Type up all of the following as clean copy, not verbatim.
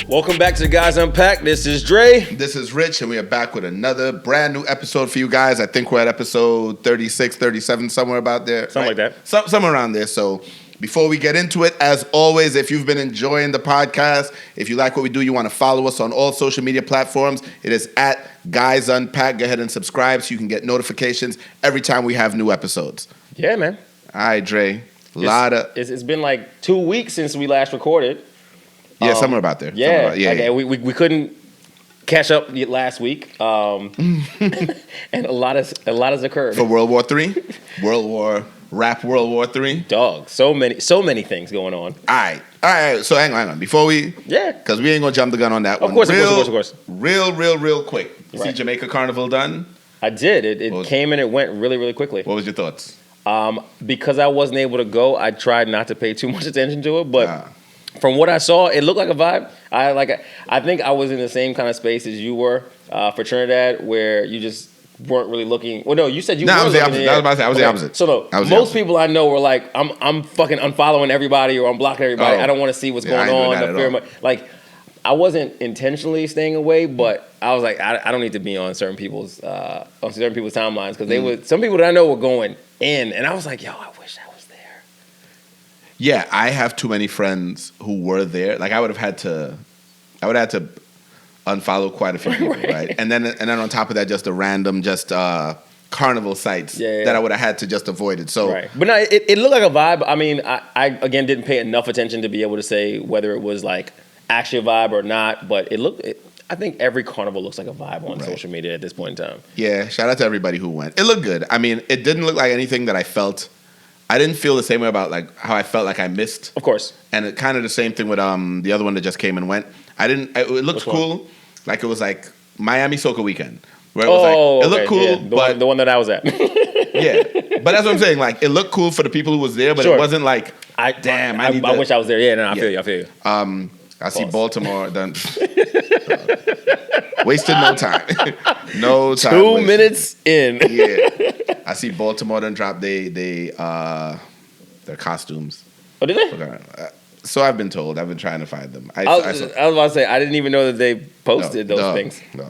Welcome back to the Guys Unpacked. This is Dre. This is Rich, and we are back with another brand new episode for you guys. I think we're at episode 36, 37, somewhere about there. Something like that. Somewhere around there. So before we get into it, as always, if you've been enjoying the podcast, if you like what we do, you want to follow us on all social media platforms, it is at Guys Unpacked. Go ahead and subscribe so you can get notifications every time we have new episodes. Yeah, man. All right, Dre. It's been like 2 weeks since we last recorded. Yeah, somewhere about there. Yeah. We couldn't catch up last week, and a lot has occurred for World War III, World War III. Dog, so many things going on. All right. So hang on. Before we, because we ain't gonna jump the gun on that one. Of course. Real quick. You see Right. Jamaica Carnival done? I did. It came and it went really, really quickly. What was your thoughts? Because I wasn't able to go, I tried not to pay too much attention to it, but. From what I saw, it looked like a vibe. I think I was in the same kind of space as you were for Trinidad, where you just weren't really looking. Well, no, you said you were. I was the opposite. I was the opposite. So most people I know were like, I'm fucking unfollowing everybody or I'm blocking everybody. I don't want to see what's going on. I wasn't intentionally staying away, but I was like, I don't need to be on certain people's timelines because some people that I know were going in, and I was like, yo, I wish I was there. Yeah, I have too many friends who were there. Like I would have had to unfollow quite a few people, right? And then on top of that, just the random carnival sites that I would have had to just avoid it. So, right. But no, it looked like a vibe. I mean, I again didn't pay enough attention to be able to say whether it was like actually a vibe or not. But I think every carnival looks like a vibe on social media at this point in time. Yeah, shout out to everybody who went. It looked good. I mean, it didn't look like anything that I felt. I didn't feel the same way about like how I felt like I missed. Of course. And it kind of the same thing with the other one that just came and went. It looked cool. Like it was like Miami Soca Weekend. Where it was it looked cool. Yeah. The one that I was at. Yeah. But that's what I'm saying. Like it looked cool for the people who was there, but it wasn't like I wish I was there. Yeah, no, I feel you. I see Baltimore done. Wasted no time. No time. 2 minutes in. Yeah. I see Baltimore done drop their costumes. Oh, did they? So I've been told. I've been trying to find them. I was about to say, I didn't even know that they posted those things. No.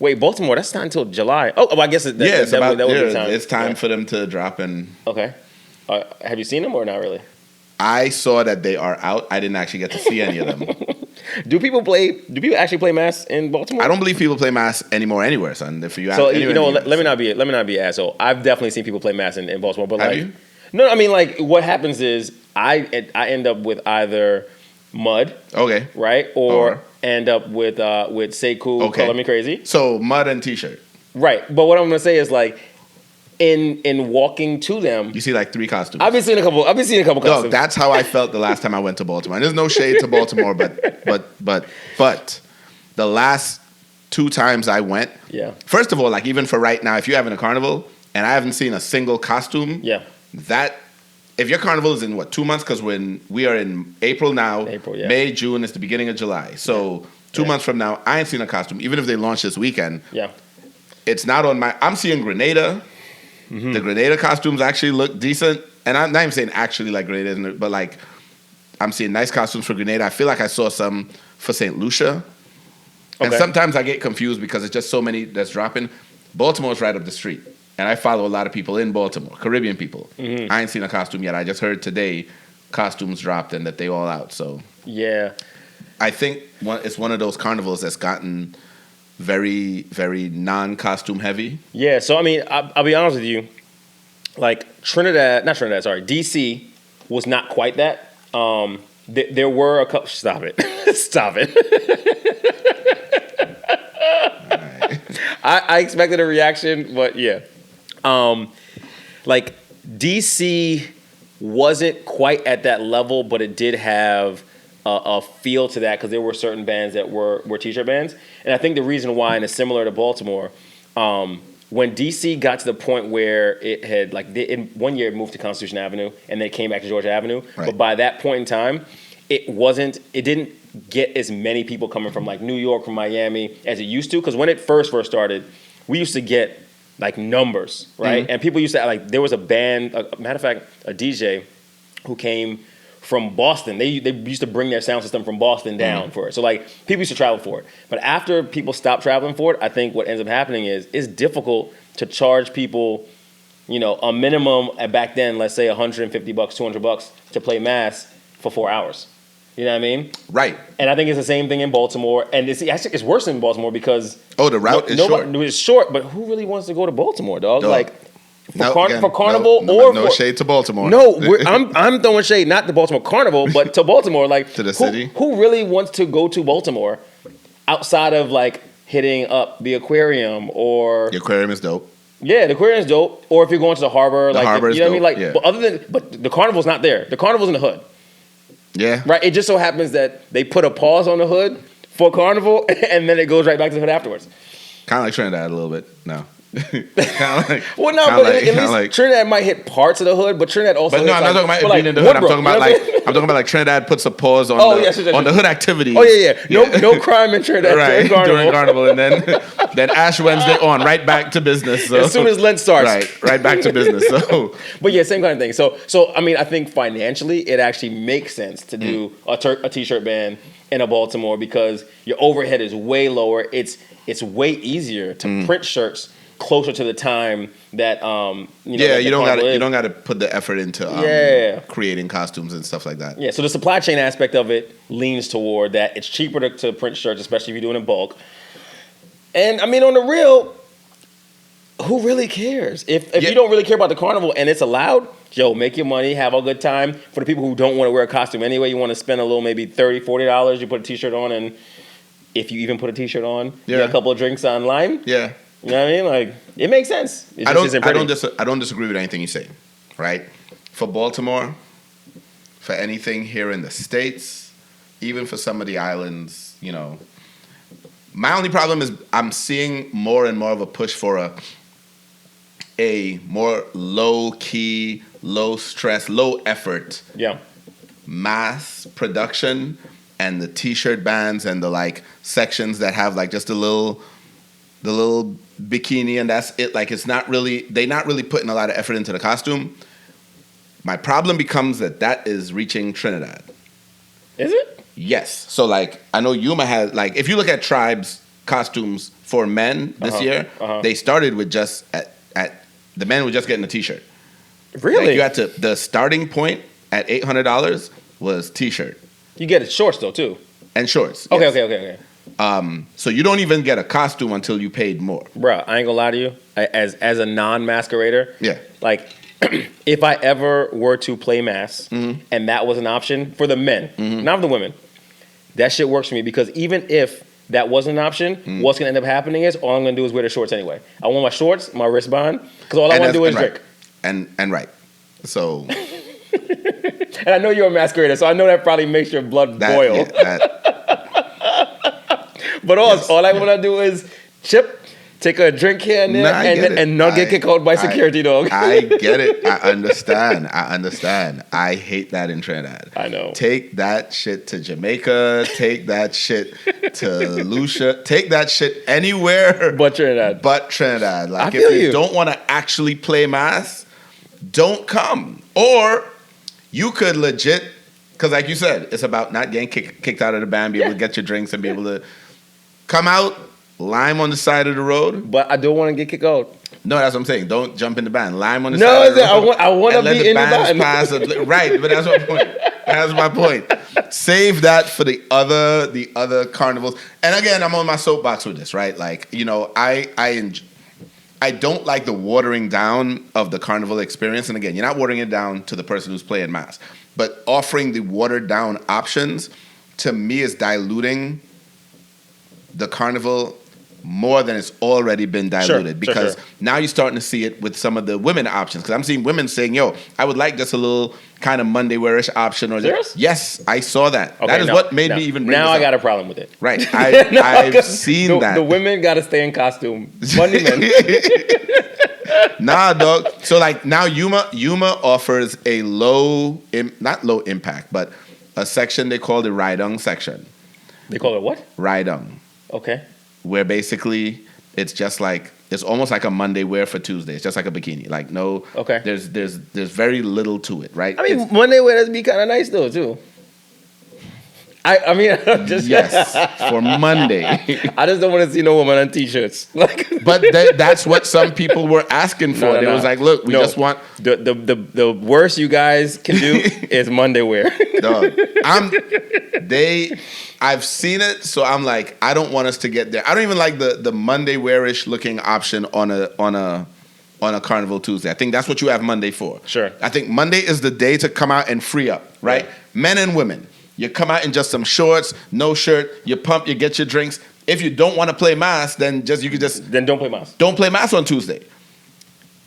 Wait, Baltimore, that's not until July. Oh, I guess that would be time. It's time for them to drop in. Okay. Have you seen them or not really? I saw that they are out. I didn't actually get to see any of them. Do people actually play mass in Baltimore? I don't believe people play mass anymore anywhere, son. Let me not be an asshole. I've definitely seen people play mass in Baltimore, but have you? No, I mean like what happens is I end up with either Mud, okay, right, or end up with Sekou, Color Me Crazy. So Mud and T-shirt, right? But what I'm gonna say is like. In walking to them, you see like 3 costumes. I've been seeing a couple costumes. No, that's how I felt the last time I went to Baltimore. And there's no shade to Baltimore, but the last 2 times I went, first of all, like even for right now, if you're having a carnival and I haven't seen a single costume, that if your carnival is in 2 months, because we are in April now, May, June is the beginning of July, so 2 months from now, I ain't seen a costume. Even if they launch this weekend, it's not on my. I'm seeing Grenada. Mm-hmm. The Grenada costumes actually look decent. And I'm not even saying actually like Grenada, but like I'm seeing nice costumes for Grenada. I feel like I saw some for St. Lucia. Okay. And sometimes I get confused because it's just so many that's dropping. Baltimore's right up the street. And I follow a lot of people in Baltimore, Caribbean people. Mm-hmm. I ain't seen a costume yet. I just heard today costumes dropped and that they all out. So yeah, I think it's one of those carnivals that's gotten very, very non-costume heavy. Yeah, so I mean, I'll be honest with you. Like DC was not quite that. There were a couple. Stop it! Stop it! Right. I expected a reaction, but yeah, like DC wasn't quite at that level, but it did have a feel to that because there were certain bands that were t-shirt bands. And I think the reason why, and it's similar to Baltimore, when DC got to the point where it had, like, in 1 year it moved to Constitution Avenue, and then it came back to Georgia Avenue. Right. But by that point in time, it didn't get as many people coming from, like, New York, from Miami, as it used to. Because when it first started, we used to get, like, numbers, right? Mm-hmm. And people used to, like, there was a band, matter of fact, a DJ who came from Boston. They used to bring their sound system from Boston down for it. So like people used to travel for it. But after people stop traveling for it, I think what ends up happening is it's difficult to charge people, a minimum back then, let's say $150, $200 to play mass for 4 hours. You know what I mean? Right. And I think it's the same thing in Baltimore. And it's worse in Baltimore because the route is short. It's short, but who really wants to go to Baltimore, dog? Like for Carnival no shade to Baltimore. No, I'm throwing shade not to Baltimore Carnival, but to Baltimore. Like to the city. Who really wants to go to Baltimore outside of like hitting up the aquarium or the aquarium is dope. Yeah, the aquarium is dope. Or if you're going to the harbor, harbor is dope. What I mean? Like, but the carnival's not there. The carnival's in the hood. Yeah. Right. It just so happens that they put a pause on the hood for Carnival, and then it goes right back to the hood afterwards. Kind of like Trinidad a little bit. No. At least Trinidad might hit parts of the hood, but Trinidad also. But no, I'm not talking about being in the hood. I'm talking about like Trinidad puts a pause on the hood activity. Oh yeah. No crime in Trinidad during Carnival, and then Ash Wednesday on right back to business. So. As soon as Lent starts, right back to business. So, but yeah, same kind of thing. So I mean, I think financially, it actually makes sense to do a t-shirt ban in a Baltimore because your overhead is way lower. It's way easier to print shirts closer to the time that you don't got to put the effort into creating costumes and stuff like that. Yeah, so the supply chain aspect of it leans toward that. It's cheaper to print shirts, especially if you're doing it in bulk. And I mean, on the real, who really cares? If you don't really care about the carnival and it's allowed, make your money, have a good time. For the people who don't want to wear a costume anyway, you want to spend a little, maybe $30, $40, you put a t-shirt on, and if you even put a t-shirt on, you get a couple of drinks on lime. Yeah. You know what I mean? Like, it makes sense. I don't disagree with anything you say, right? For Baltimore, for anything here in the States, even for some of the islands, my only problem is I'm seeing more and more of a push for a more low-key, low-stress, low-effort mass production, and the T-shirt bands and the, like, sections that have, like, just the little bikini and that's it. Like, they're not really putting a lot of effort into the costume. My problem becomes that is reaching Trinidad. Is it? Yes. So, like, I know Yuma has, like, if you look at Tribe's costumes for men this year, they started with just the men were just getting a T-shirt. Really? Like, the starting point at $800 was T-shirt. You get it shorts though too. And shorts. Okay. So you don't even get a costume until you paid more. Bruh, I ain't gonna lie to you. As a non-masquerader, like if I ever were to play mass and that was an option for the men, not for the women, that shit works for me because even if that wasn't an option, what's gonna end up happening is all I'm gonna do is wear the shorts anyway. I want my shorts, my wristband, because all I want to do is drink. And right. So. And I know you're a masquerader, so I know that probably makes your blood boil. But all I want to do is take a drink here and there, and not get kicked out by security, dog. I get it. I understand. I hate that in Trinidad. I know. Take that shit to Jamaica. Take that shit to Lucia. Take that shit anywhere but Trinidad. Like, if you don't want to actually play mass, don't come. Or you could legit, because like you said, it's about not getting kicked out of the band, be able to get your drinks and be able to come out, lime on the side of the road. But I don't want to get kicked out. No, that's what I'm saying. Don't jump in the band. Lime on the side of the road. I want to be in the band. Right, but that's my point. That's my point. Save that for the other carnivals. And again, I'm on my soapbox with this, right? Like, I don't like the watering down of the carnival experience. And again, you're not watering it down to the person who's playing mass. But offering the watered down options, to me, is diluting the carnival more than it's already been diluted. Because now you're starting to see it with some of the women options. Because I'm seeing women saying, I would like just a little kind of Monday wearish option. Or yes, I saw that. Okay, that is what made me even bring this up. I got a problem with it. Right. I've seen that. The women got to stay in costume. Monday men. Nah, dog. So like now Yuma offers a not low impact, but a section they call the Rydung section. They call it what? Rydung. Okay. Where basically it's just like It's almost like a Monday wear for Tuesday. It's just like a bikini. Like no, okay. There's very little to it, right? I mean, Monday wear does be kind of nice though too. I mean, just yes, for Monday. I just don't want to see no woman on t-shirts. Like, but that's what some people were asking for. It was like, look, we just want the worst you guys can do is Monday wear. Dog, I've seen it, so I'm like, I don't want us to get there. I don't even like the Monday wearish looking option on a Carnival Tuesday. I think that's what you have Monday for. Sure. I think Monday is the day to come out and free up, right? Yeah. Men and women. You come out in just some shorts, no shirt, you pump, you get your drinks. If you don't want to play mass, then don't play mass. Don't play mass on Tuesday.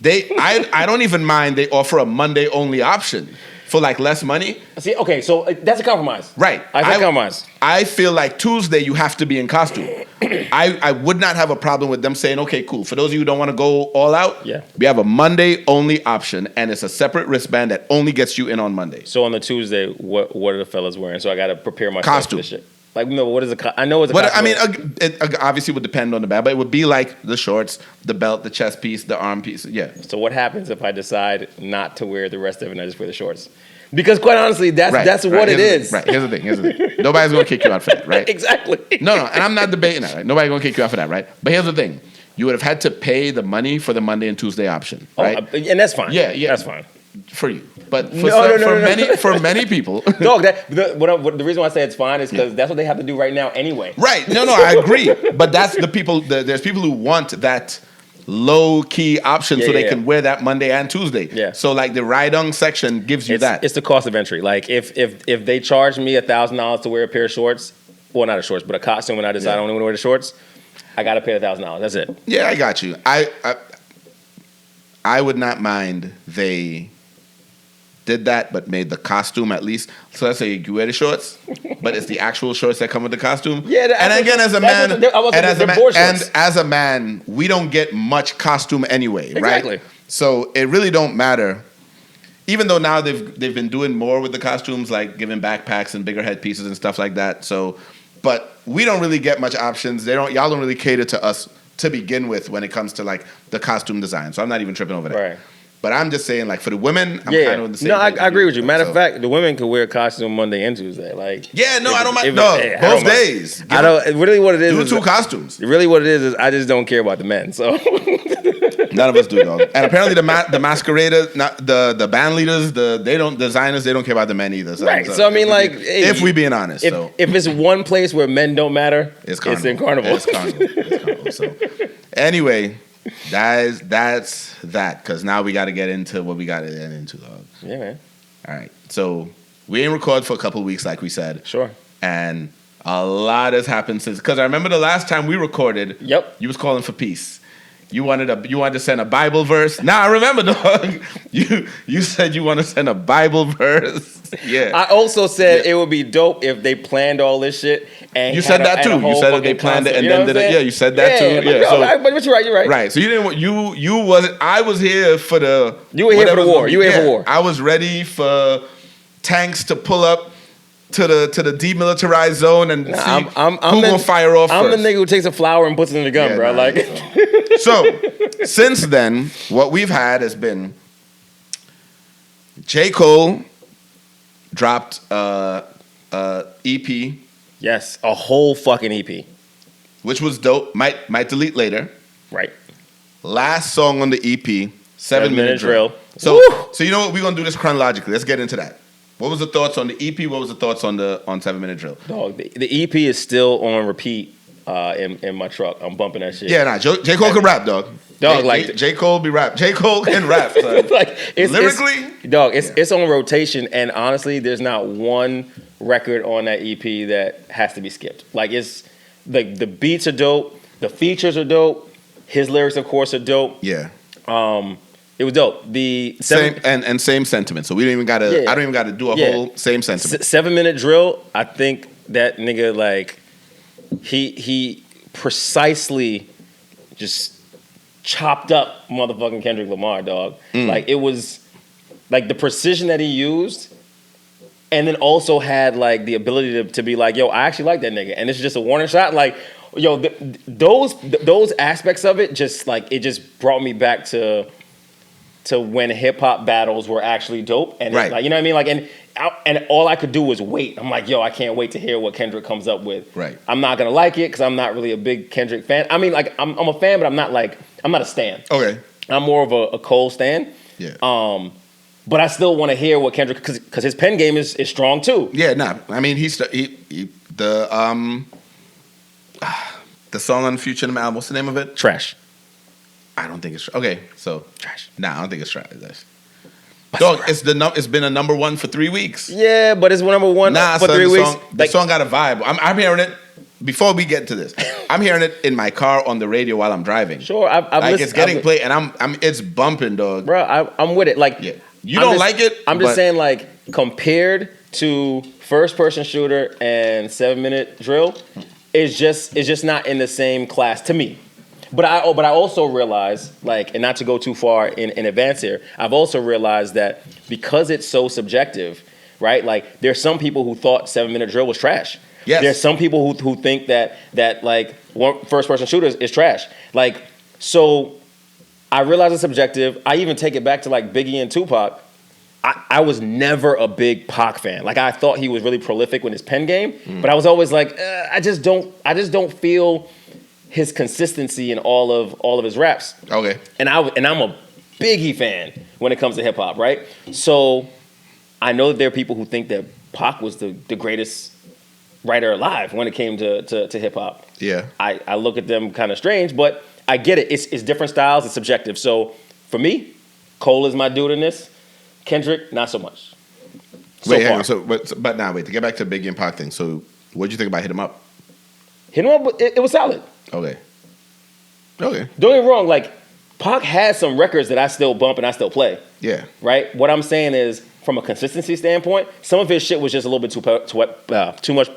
I don't even mind they offer a Monday only option for like less money. See, okay, so that's a compromise. Right. I think compromise. I feel like Tuesday you have to be in costume. I would not have a problem with them saying, okay, cool. For those of you who don't want to go all out, we have a Monday only option, and it's a separate wristband that only gets you in on Monday. So on the Tuesday, what are the fellas wearing? So I got to prepare myself for this shit. Like, no, what is I know it's a costume. I mean, it obviously would depend on the band, but it would be like the shorts, the belt, the chest piece, the arm piece. Yeah. So what happens if I decide not to wear the rest of it and I just wear the shorts? Because quite honestly, that's what it is. Right. Here's the thing. Nobody's going to kick you out for that, right? Exactly. No. And I'm not debating that, right? Nobody's going to kick you out for that, right? But here's the thing. You would have had to pay the money for the Monday and Tuesday option, right? And that's fine. Yeah. That's fine. For you. But for many people. Dog, the reason why I say it's fine is because that's what they have to do right now anyway. Right. No, I agree. But that's the people, there's people who want that low-key option so they can wear that Monday and Tuesday. Yeah. So like the ride-on section gives you that. It's the cost of entry. Like if they charge me $1,000 to wear a pair of shorts, well, not a shorts, but a costume when I decide I only want to wear the shorts, I got to pay $1,000. That's it. Yeah, I got you. I would not mind they did that, but made the costume at least. So let's say you wear the shorts, but it's the actual shorts that come with the costume. Yeah, and again, as a man, we don't get much costume anyway, exactly. Right? So it really don't matter. Even though now they've been doing more with the costumes, like giving backpacks and bigger headpieces and stuff like that. So, but we don't really get much options. Y'all don't really cater to us to begin with when it comes to like the costume design. So I'm not even tripping over that. Right. But I'm just saying, like, for the women, I'm kind of on the same. No, I agree with you. Matter of fact, the women can wear a costume Monday and Tuesday. Like, I don't mind. Both days. I don't. Really, what it is? Do two costumes. Really, what it is I just don't care about the men. So none of us do, dog. And apparently, the masqueraders, not the band leaders, designers, they don't care about the men either. So, right. So I mean, if we being honest, if it's one place where men don't matter, it's in Carnival. It's Carnival. So anyway. That's that, because now we got to get into what we got to get into, dog. Yeah, man. All right. So we ain't record for a couple of weeks, like we said. Sure. And a lot has happened since, because I remember the last time we recorded. Yep. You was calling for peace. You wanted to send a Bible verse. Nah, I remember, dog. You said you want to send a Bible verse. Yeah. I also said it would be dope if they planned all this shit. And you said that too. You said that they planned it and then did it. Yeah, you said that too. Yeah. But you're right. You're right. Right. So you didn't. You wasn't. I was here for the. You were here for the war. You were here for war. I was ready for tanks to pull up to the demilitarized zone and see who will fire off I'm first. the nigga who takes a flower and puts it in the gun, bro. Like. So since then, what we've had has been J. Cole dropped EP. Yes, a whole fucking EP. Which was dope. Might delete later. Right. Last song on the EP, 7-minute drill. So you know what? We're gonna do this chronologically. Let's get into that. What was the thoughts on the EP? What was the thoughts on 7-minute drill? Dog, the EP is still on repeat in my truck. I'm bumping that shit. Yeah, nah. J. Cole can rap, dog. J. Cole be rap. J. Cole can rap. Son. Lyrically, it's on rotation, and honestly, there's not one record on that EP that has to be skipped. Like, it's like the beats are dope, the features are dope, his lyrics, of course, are dope. Yeah. It was dope. The same sentiment. So we don't even gotta. I don't even gotta do a whole same sentiment. 7-minute drill. I think that nigga, like, he precisely just chopped up motherfucking Kendrick Lamar, dog. Like, it was like the precision that he used, and then also had like the ability to be like, yo, I actually like that nigga, and it's just a warning shot. Like, yo, those aspects of it just like it just brought me back to when hip hop battles were actually dope, and right. like, you know what I mean, like, and all I could do was wait. I'm like, yo, I can't wait to hear what Kendrick comes up with. Right. I'm not gonna like it because I'm not really a big Kendrick fan. I mean, like, I'm a fan, but I'm not a stan. Okay. I'm more of a Cole stan. Yeah. But I still want to hear what Kendrick, because his pen game is strong too. Yeah, nah. I mean, the song on Future album. What's the name of it? Trash. I don't think it's okay. So trash. Nah, I don't think it's trash. Dog, it's been a number one for 3 weeks. Yeah, but it's number one for 3 weeks. The song got a vibe. I'm hearing it. Before we get to this, I'm hearing it in my car on the radio while I'm driving. Sure, it's getting played, and it's bumping, dog. Bro, I'm with it. Like, yeah. You don't like it. I'm just saying, like, compared to first person shooter and 7-minute drill, it's just not in the same class to me. But I also realize, like, and not to go too far in advance here, I've also realized that because it's so subjective, right? Like, there's some people who thought 7-minute drill was trash. Yes. There's some people who think that like first person shooters is trash. Like, so I realize it's subjective. I even take it back to like Biggie and Tupac. I was never a big Pac fan. Like, I thought he was really prolific with his pen game, but I was always like, I just don't feel his consistency in all of his raps. Okay. And I'm a Biggie fan when it comes to hip hop, right? So I know that there are people who think that Pac was the greatest writer alive when it came to hip hop. Yeah. I look at them kind of strange, but I get it. It's different styles. It's subjective. So for me, Cole is my dude in this. Kendrick, not so much. Hang on. But now, to get back to Biggie and Pac thing. So what did you think about Hit 'Em Up? Hit 'Em Up, it was solid. Okay. Don't get me wrong. Like, Pac has some records that I still bump and I still play. Yeah. Right? What I'm saying is, from a consistency standpoint, some of his shit was just a little bit too much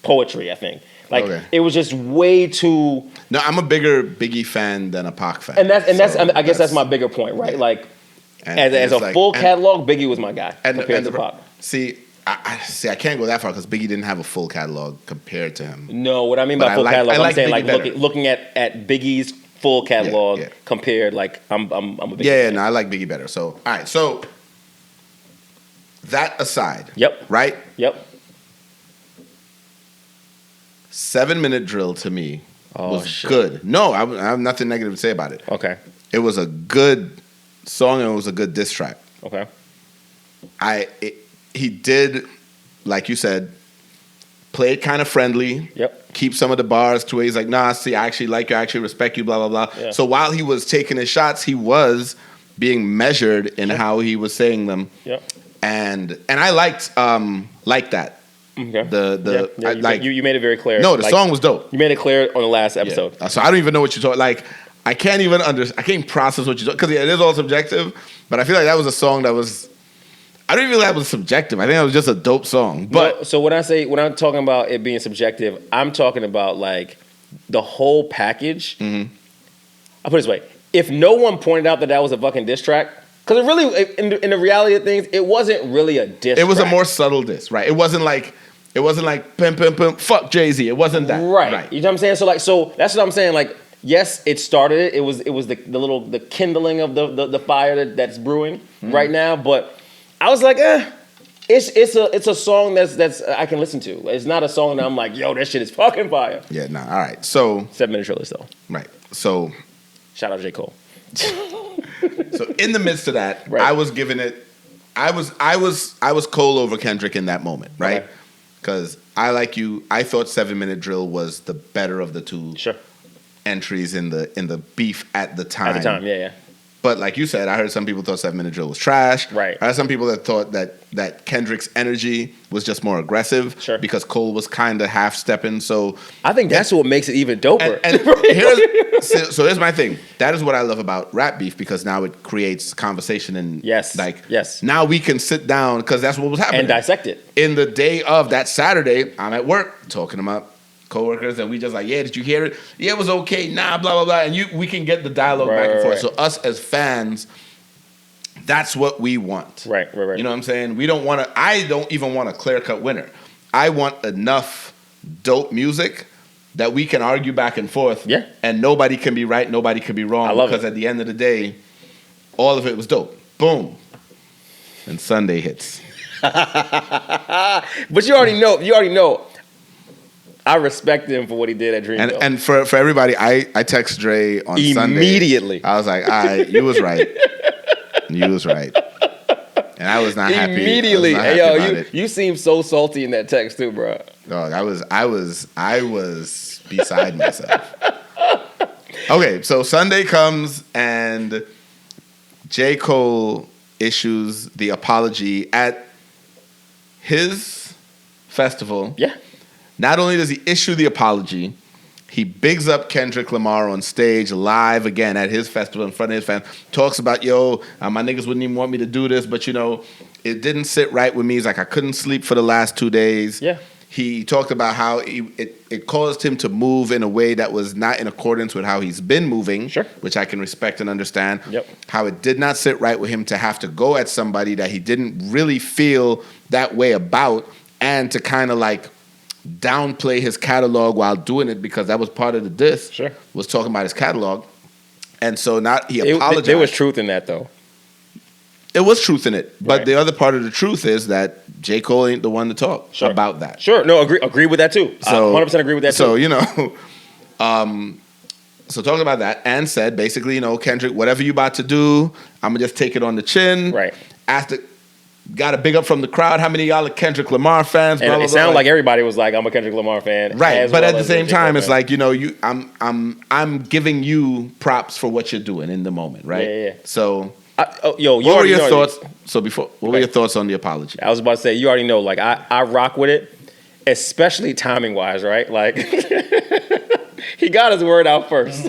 poetry, I think. Like, it was just way too. No, I'm a bigger Biggie fan than a Pac fan. I guess that's my bigger point, right? Yeah. Like, as a full catalog, Biggie was my guy compared to Pac. See, I can't go that far because Biggie didn't have a full catalog compared to him. No, what I mean by full catalog, I'm saying like looking at Biggie's full catalog compared, like, I'm a Biggie fan. I like Biggie better. So, all right, so that aside. Yep. Right? Yep. 7-minute drill to me was good. No, I have nothing negative to say about it. Okay. It was a good song and it was a good diss track. Okay. He did, like you said, play it kind of friendly. Yep. Keep some of the bars to where he's like, nah, see, I actually like you, I actually respect you, blah, blah, blah. Yeah. So while he was taking his shots, he was being measured in how he was saying them. Yep. And I liked that. Okay. You made it very clear. No, the song was dope. You made it clear on the last episode. Yeah. So I don't even know what you're talking. Like, I can't even I can't process what you're talking, because it is all subjective. But I feel like that was a song that was. I don't even feel like that was subjective. I think that was just a dope song. But no, so when I'm talking about it being subjective, I'm talking about like the whole package. Mm-hmm. I'll put it this way: if no one pointed out that was a fucking diss track. Because it really, in the reality of things, it wasn't really a diss. It was track. a more subtle diss, right? It wasn't like pim pim pim fuck Jay-Z. It wasn't that, right? You know what I'm saying? So that's what I'm saying. Like, yes, it started it. It was the kindling of the fire that's brewing right now. But I was like, it's a song that's I can listen to. It's not a song that I'm like, yo, that shit is fucking fire. Yeah, nah. All right, so 7-minute drillers though. Right. So shout out to J. Cole. So in the midst of that, right. I was giving it. I was Cole over Kendrick in that moment, right? Because I like you. I thought 7-minute drill was the better of the two entries in the beef at the time. At the time, yeah. But like you said, I heard some people thought 7-minute drill was trash. Right. I heard some people that thought that Kendrick's energy was just more aggressive. Sure. Because Cole was kind of half stepping. So I think that's what makes it even doper. So here's my thing. That is what I love about rap beef, because now it creates conversation and now we can sit down, because that's what was happening, and dissect it. In the day of that Saturday, I'm at work talking about coworkers, and we just like, yeah, did you hear it? Yeah, it was okay. Nah, blah blah blah, and we can get the dialogue back and forth. So us as fans, that's what we want. Right. You know what I'm saying? We don't want to. I don't even want a clear cut winner. I want enough dope music that we can argue back and forth. Yeah. And nobody can be right, nobody can be wrong. I love because it. at the end of the day, all of it was dope. Boom. And Sunday hits. But you already know. I respect him for what he did at Dreamville. And for everybody, I text Dre on Sunday. Immediately. I was like, all right, you was right. You was right. And I was not happy. Immediately. Hey, yo, you seem so salty in that text too, bro. Dog, I was beside myself. Okay, so Sunday comes and J. Cole issues the apology at his festival. Yeah. Not only does he issue the apology, he bigs up Kendrick Lamar on stage live again at his festival in front of his fans. Talks about, my niggas wouldn't even want me to do this, but it didn't sit right with me. He's like, I couldn't sleep for the last 2 days. Yeah. He talked about how it caused him to move in a way that was not in accordance with how he's been moving, sure, which I can respect and understand. Yep. How it did not sit right with him to have to go at somebody that he didn't really feel that way about, and to kind of like downplay his catalog while doing it, because that was part of the diss. Sure. Was talking about his catalog. And so he apologized. There was truth in that, though. There was truth in it. But right. The other part of the truth is that J. Cole ain't the one to talk about that. Sure. No, agree with that, too. So, 100% agree with that, too. So talking about that, and said, basically, Kendrick, whatever you about to do, I'm going to just take it on the chin. Right. Got a big up from the crowd. How many of y'all are Kendrick Lamar fans? And it sounded like everybody was like, I'm a Kendrick Lamar fan. Right, but at the same time, it's like, I'm giving you props for what you're doing in the moment, right? Yeah. So, what were your thoughts? What were your thoughts on the apology? I was about to say, you already know, like I rock with it, especially timing wise, right? Like he got his word out first.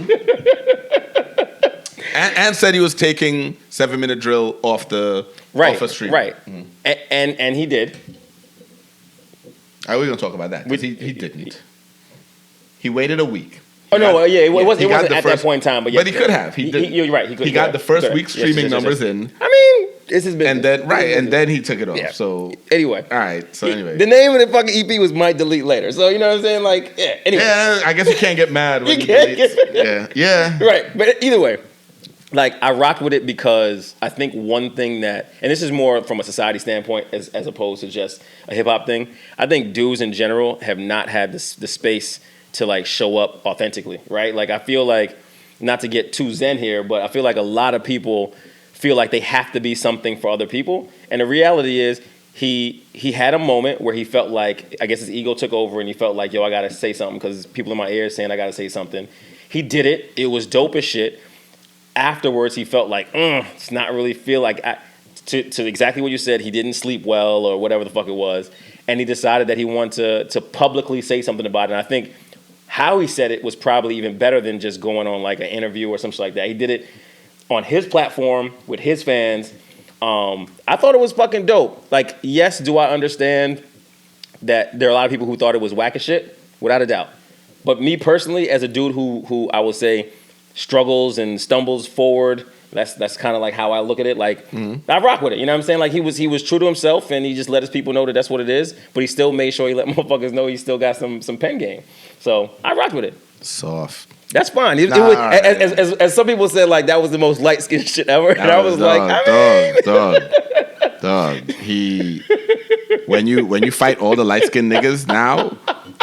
and said he was taking 7-minute drill off the street. Right. Mm-hmm. And he did. We're going to talk about that. He didn't. He waited a week. It wasn't at that point in time. But he could have. You're right. He got the first week streaming numbers in. I mean, this has been. And then he took it off. Yeah. So anyway. All right. So anyway. The name of the fucking EP was Might Delete Later. So you know what I'm saying? Like, yeah. Anyway. Yeah, I guess you can't get mad when you can't get mad. Yeah. Right. But either way. Like, I rock with it because I think one thing that, and this is more from a society standpoint as opposed to just a hip-hop thing, I think dudes in general have not had the space to, like, show up authentically, right? Like, I feel like, not to get too zen here, but I feel like a lot of people feel like they have to be something for other people. And the reality is, he had a moment where he felt like, I guess his ego took over and he felt like, I got to say something because people in my ear saying I got to say something. He did it. It was dope as shit. Afterwards, he felt like, it's not really feel like, to exactly what you said, he didn't sleep well or whatever the fuck it was. And he decided that he wanted to publicly say something about it. And I think how he said it was probably even better than just going on like an interview or something like that. He did it on his platform with his fans. I thought it was fucking dope. Like, yes, do I understand that there are a lot of people who thought it was whack as shit? Without a doubt. But me personally, as a dude who I will say struggles and stumbles forward, that's kind of like how I look at it. Like, I rock with it. You know what I'm saying? Like, he was true to himself and he just let his people know that that's what it is. But he still made sure he let motherfuckers know he still got some pen game. So I rocked with it. Soft. That's fine. It was, as some people said, like, that was the most light-skinned shit ever. And I was like, dog. When you fight all the light-skinned niggas now,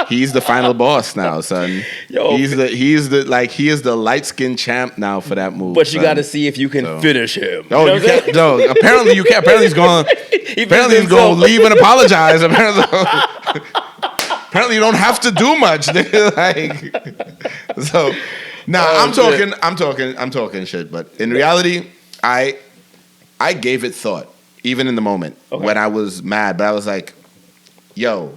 he's the final boss now, son. He is the light-skinned champ now for that move. But you got to see if you can finish him. Oh, you can't. No, apparently you can't. Apparently he's going. Apparently he's going to leave and apologize. Apparently you don't have to do much. I'm talking shit. But in reality, I gave it thought, even in the moment when I was mad. But I was like, yo,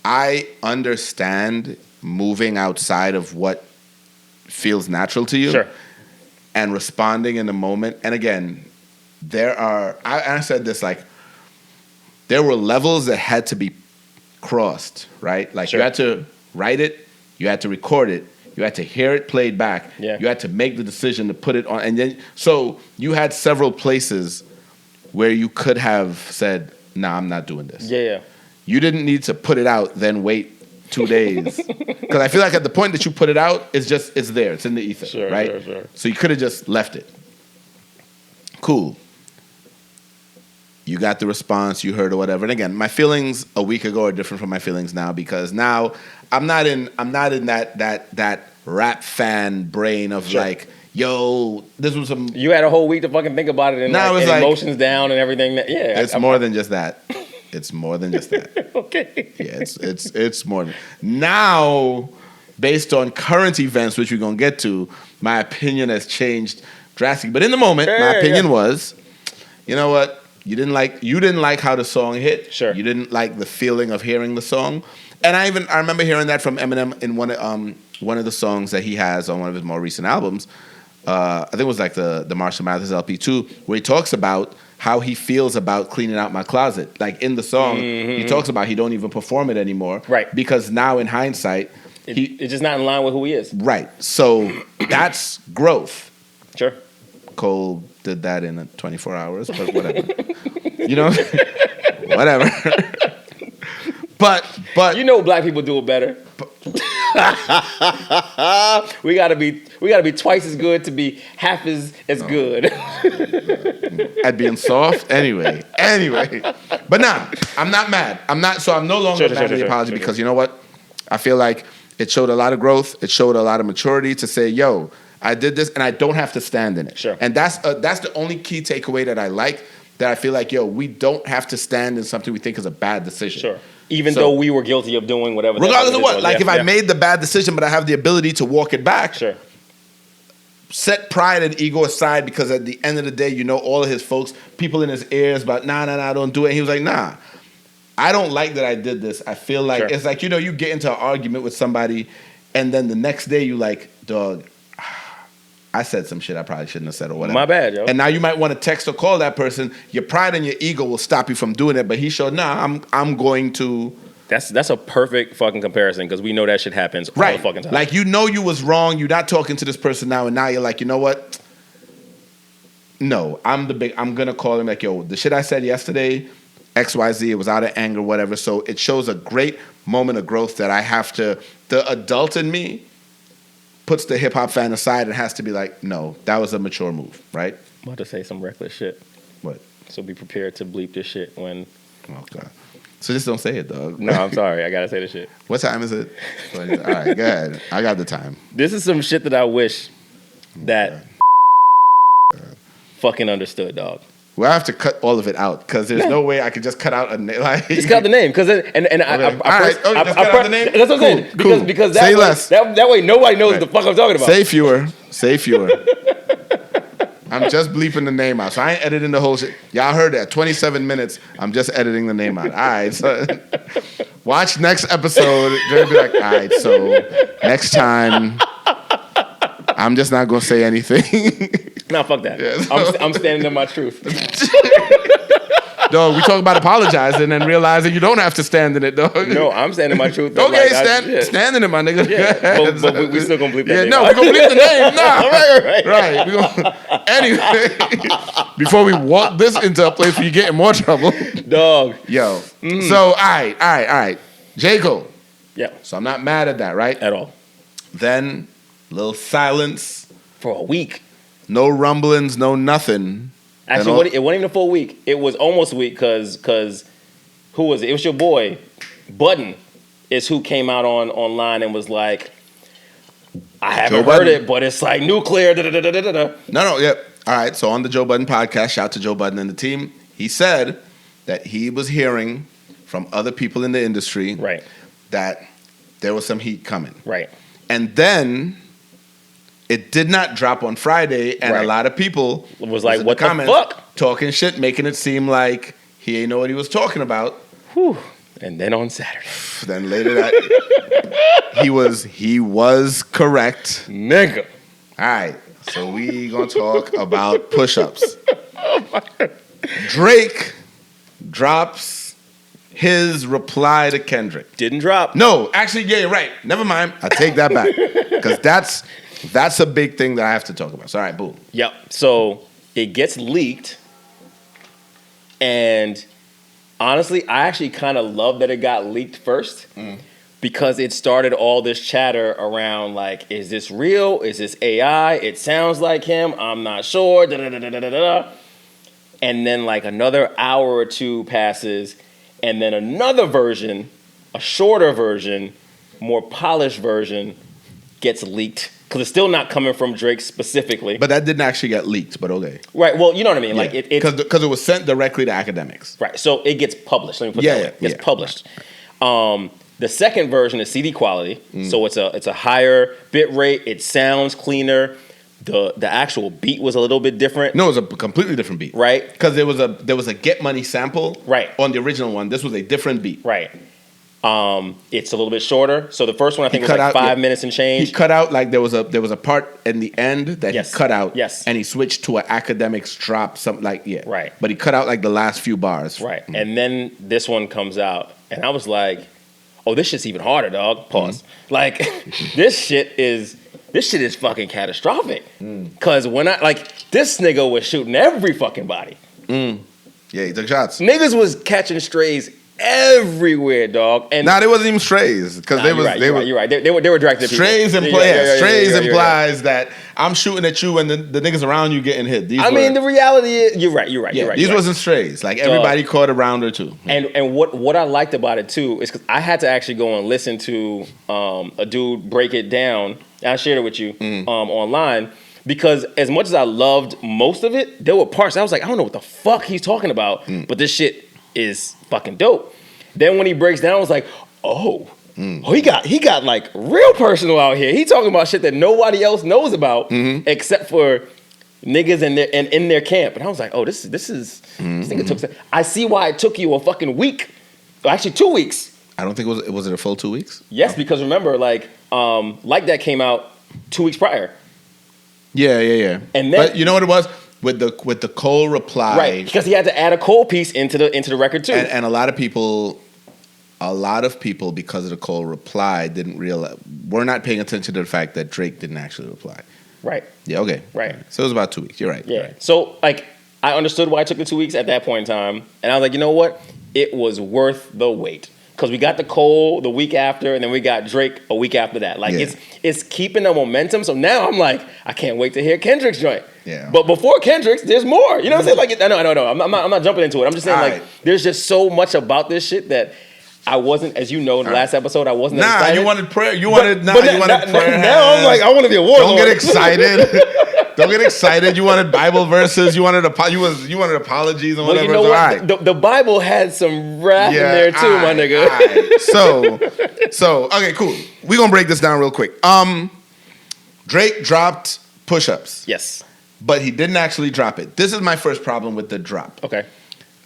I understand moving outside of what feels natural to you, sure, and responding in the moment. And again, I said this, like, there were levels that had to be crossed, right? Like, sure, you had to write it, you had to record it, you had to hear it played back, you had to make the decision to put it on, and then so you had several places where you could have said, nah, I'm not doing this. Yeah. You didn't need to put it out, then wait 2 days. Because I feel like at the point that you put it out, it's there. It's in the ether, right? Sure. So you could have just left it. Cool. You got the response, you heard or whatever. And again, my feelings a week ago are different from my feelings now because now I'm not in that rap fan brain of like, yo, this was some. You had a whole week to fucking think about it and, now and emotions down and everything. It's more than just that. It's more than just that. Okay. Yeah, it's more than now. Based on current events, which we're gonna get to, my opinion has changed drastically. But in the moment, my opinion was, you know what? You didn't like how the song hit. Sure. You didn't like the feeling of hearing the song. And I remember hearing that from Eminem in one of the songs that he has on one of his more recent albums. I think it was like the Marshall Mathers LP 2, where he talks about how he feels about cleaning out my closet. Like in the song, he talks about he don't even perform it anymore. Right. Because now in hindsight, it's just not in line with who he is. Right. So that's growth. Sure. Cole did that in 24 hours, but whatever. You know? Whatever. But you know black people do it better. we gotta be twice as good to be half as good. At being soft? Anyway. But nah, I'm not mad. I'm no longer mad at the apology because you know what? I feel like it showed a lot of growth. It showed a lot of maturity to say, yo, I did this and I don't have to stand in it. Sure. And that's the only key takeaway that I like, that I feel like, yo, we don't have to stand in something we think is a bad decision. Sure. Even though we were guilty of doing whatever. Regardless of what. Like if I made the bad decision, but I have the ability to walk it back. Sure. Set pride and ego aside, because at the end of the day, you know, all of his folks, people in his ears about, nah, don't do it. And he was like, nah, I don't like that I did this. I feel like it's like, you know, you get into an argument with somebody and then the next day you like, dog, I said some shit I probably shouldn't have said or whatever. My bad, yo. And now you might want to text or call that person. Your pride and your ego will stop you from doing it. But he showed, nah, I'm going to. That's a perfect fucking comparison because we know that shit happens all the fucking time. Like, you know you was wrong. You're not talking to this person now. And now you're like, you know what? No, I'm going to call him like, yo, the shit I said yesterday, XYZ, it was out of anger, whatever. So it shows a great moment of growth that I have to, the adult in me puts the hip hop fan aside and has to be like, no, that was a mature move, right? I'm about to say some reckless shit. What? So be prepared to bleep this shit when. Oh, God. So just don't say it, dog. No, I'm sorry. I got to say this shit. What time is it? All right, go ahead. I got the time. This is some shit that I wish that fucking understood, dog. Well, I have to cut all of it out because there's no way I could just cut out a name. Like, just cut the name, because I just cut out the name. That's what I'm saying. Because that say way, less. That way nobody knows what the fuck I'm talking about. Say fewer. I'm just bleeping the name out, so I ain't editing the whole shit. Y'all heard that? 27 minutes. I'm just editing the name out. All right, so watch next episode. They'll be like, all right, so next time, I'm just not gonna say anything. Nah, fuck that. Yeah, I'm standing in my truth. Dog, we talk about apologizing and realizing you don't have to stand in it, dog. No, I'm standing in my truth. Okay, standing in my nigga. Yeah, but we still gonna bleep that name. No, we're gonna bleep the name. Nah. Right. Anyway, before we walk this into a place where you get in more trouble. Dog. Yo. So, all right. J. Cole. Yeah. So I'm not mad at that, right? At all. Then, little silence. For a week. No rumblings, no nothing. Actually, it wasn't even a full week. It was almost a week because who was it? It was your boy, Budden, is who came out online and was like, I haven't heard it, but it's like nuclear. No, yeah. All right, so on the Joe Budden podcast, shout out to Joe Budden and the team, he said that he was hearing from other people in the industry that there was some heat coming. Right. And then it did not drop on Friday, and a lot of people was like, what the fuck? Talking shit, making it seem like he ain't know what he was talking about. Whew. And then on Saturday. Then later that he was correct. Nigga. All right. So we gonna talk about push-ups. Drake drops his reply to Kendrick. Didn't drop. No, actually, yeah, you're right. Never mind. I take that back. Because that's a big thing that I have to talk about. So, all right, boom. Yep. So it gets leaked. And honestly, I actually kind of love that it got leaked first. because it started all this chatter around like, is this real? Is this AI? It sounds like him. I'm not sure. Da, da, da, da, da, da, da. And then like another hour or two passes, and then another version, a shorter version, more polished version, gets leaked. Because it's still not coming from Drake specifically. But that didn't actually get leaked, but okay. Right, well, you know what I mean. Like because it was sent directly to academics. Right, so it gets published. Let me put that way. It gets published. The second version is CD quality. So it's a higher bit rate. It sounds cleaner. The actual beat was a little bit different. No, it was a completely different beat. Right. Because there was a Get Money sample on the original one. This was a different beat. Right. It's a little bit shorter. So the first one I think was like 5 minutes and change. He cut out like there was a part in the end that he cut out. Yes. And he switched to an academics drop, something like Right. But he cut out like the last few bars. Right. And then this one comes out, and I was like, oh, this shit's even harder, dog. Pause. Like this shit is fucking catastrophic. Cause when this nigga was shooting every fucking body. Yeah, he took shots. Niggas was catching strays everywhere, dog. And they wasn't even strays because you're right. They were directed. Strays implies that I'm shooting at you and the niggas around you getting hit. The reality is you're right. These wasn't strays. Like everybody caught a round or two. And what I liked about it too is because I had to actually go and listen to a dude break it down. I shared it with you online. Because as much as I loved most of it, there were parts I was like, I don't know what the fuck he's talking about, but this shit is fucking dope. Then when he breaks down, I was like, he got like real personal out here. He talking about shit that nobody else knows about except for niggas in their camp. And I was like, this thing it took. I see why it took you a fucking week, actually 2 weeks. I don't think was it a full 2 weeks? Yes, because remember, like that came out 2 weeks prior. Yeah. And then, but you know what it was? With the Cole reply, right? Because he had to add a Cole piece into the record too. And a lot of people, because of the Cole reply, didn't realize, we're not paying attention to the fact that Drake didn't actually reply. Right. Yeah. Okay. Right. So it was about 2 weeks. You're right. Yeah. Right. So like I understood why it took the 2 weeks at that point in time, and I was like, you know what? It was worth the wait. Because we got the Cole the week after, and then we got Drake a week after that. Like it's keeping the momentum. So now I'm like, I can't wait to hear Kendrick's joint. Yeah. But before Kendrick's, there's more. You know what I'm saying? Like I know. I'm not jumping into it. I'm just saying there's just so much about this shit that I wasn't, as you know, in the last episode, I wasn't excited. You wanted prayer. You wanted prayer. Now I'm like, I want to be a warlord. Don't get excited. Don't get excited. You wanted Bible verses. You wanted apologies and whatever. Well, you know what? The Bible had some rap in there too, my nigga. So okay, cool. We're gonna break this down real quick. Drake dropped Push-Ups. Yes. But he didn't actually drop it. This is my first problem with the drop. Okay.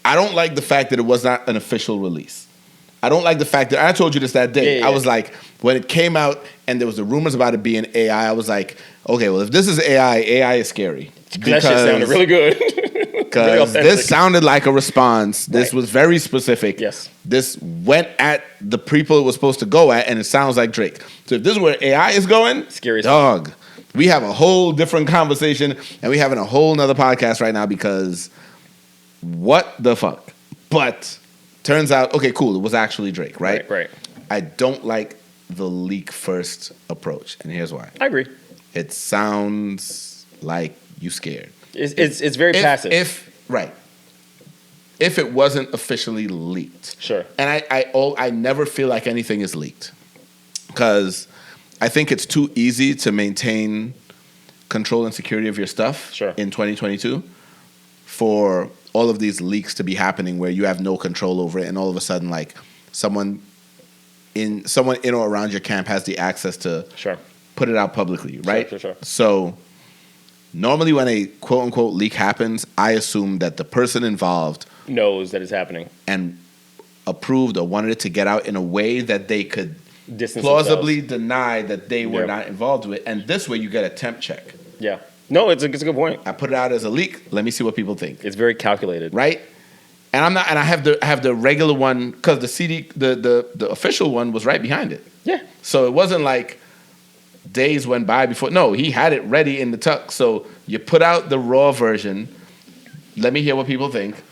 I don't like the fact that it was not an official release. I don't like the fact that I told you this that day. I was like, when it came out and there was the rumors about it being AI, I was like, okay, well, if this is AI is scary. That shit sounded really good. Because this sounded like a response. This was very specific. Yes. This went at the people it was supposed to go at, and it sounds like Drake. So if this is where AI is going, scary dog, we have a whole different conversation, and we're having a whole nother podcast right now because what the fuck? But turns out, okay, cool, it was actually Drake, right? Right. I don't like the leak first approach, and here's why. I agree. It sounds like you scared. It's very passive. If it wasn't officially leaked. Sure. And I never feel like anything is leaked. Because I think it's too easy to maintain control and security of your stuff in 2022 for all of these leaks to be happening where you have no control over it, and all of a sudden, like, someone in or around your camp has the access to put it out publicly, right? Sure. So normally when a quote-unquote leak happens, I assume that the person involved knows that it's happening and approved or wanted it to get out in a way that they could distance plausibly deny that they were not involved with it. And this way you get a temp check. Yeah. No, it's a good point. I put it out as a leak. Let me see what people think. It's very calculated. Right? And I'm not, and I have the regular one because the CD, the official one was right behind it. Yeah. So it wasn't like days went by before. No, he had it ready in the tuck. So you put out the raw version. Let me hear what people think.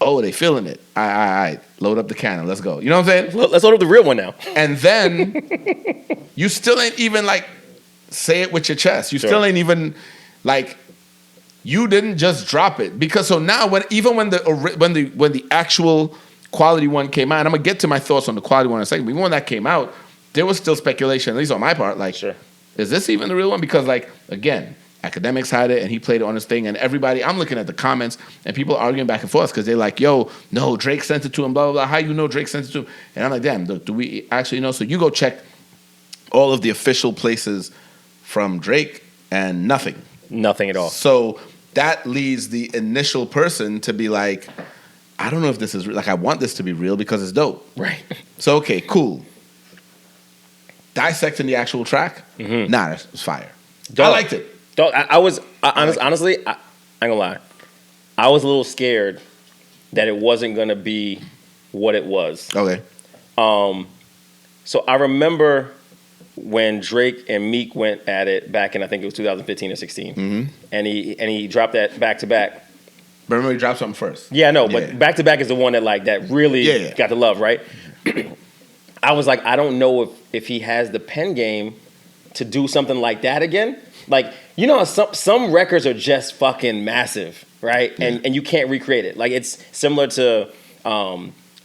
Oh, they feeling it. All right. Load up the cannon. Let's go. You know what I'm saying? Let's load up the real one now. And then you still ain't even like say it with your chest. You still ain't even like you didn't just drop it because so now when the actual quality one came out, and I'm gonna get to my thoughts on the quality one in a second. But even when that came out, there was still speculation, at least on my part. Like, is this even the real one? Because like again. Academics had it, and he played it on his thing, and everybody, I'm looking at the comments, and people arguing back and forth because they're like, yo, no, Drake sent it to him, blah, blah, blah. How you know Drake sent it to him? And I'm like, damn, do we actually know? So you go check all of the official places from Drake, and nothing. Nothing at all. So that leads the initial person to be like, I don't know if this is real. Like, I want this to be real because it's dope. Right. So, okay, cool. Dissecting the actual track? Nah, that's fire. Dope. I liked it. Honestly, I ain't gonna lie. I was a little scared that it wasn't gonna be what it was. Okay. So I remember when Drake and Meek went at it back in I think it was 2015 or 16, and he dropped that back to back. But remember, he dropped something first. Yeah, no, but back to back is the one that really got the love, right? I was like, I don't know if he has the pen game to do something like that again. Like, you know, some records are just fucking massive, right? Yeah. And you can't recreate it. Like, it's similar to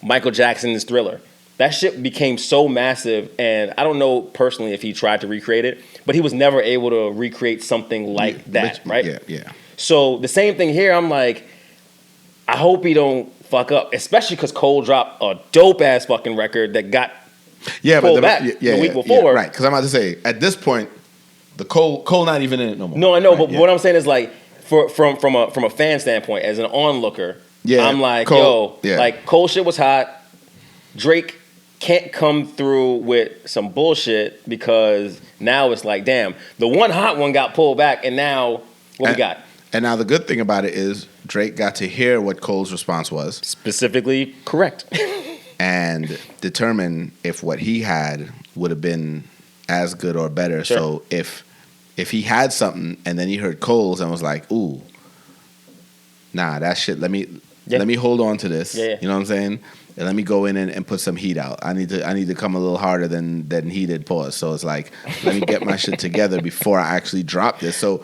Michael Jackson's Thriller. That shit became so massive, and I don't know personally if he tried to recreate it, but he was never able to recreate something like that, right? Yeah. So the same thing here. I'm like, I hope he don't fuck up, especially because Cole dropped a dope-ass fucking record that got pulled back the week before. Right, because I'm about to say, at this point, the Cole not even in it no more. No, I know, right? But what I'm saying is like, from a fan standpoint, as an onlooker, I'm like, Cole, like Cole shit was hot. Drake can't come through with some bullshit because now it's like, damn, the one hot one got pulled back, and now what we got? And now the good thing about it is Drake got to hear what Cole's response was. Specifically correct. And determine if what he had would have been as good or better. Sure. So if he had something and then he heard Cole's and was like, ooh, nah, that shit, let me hold on to this. Yeah. You know what I'm saying? And let me go in and put some heat out. I need to come a little harder than he did, pause. So it's like, let me get my shit together before I actually drop this. So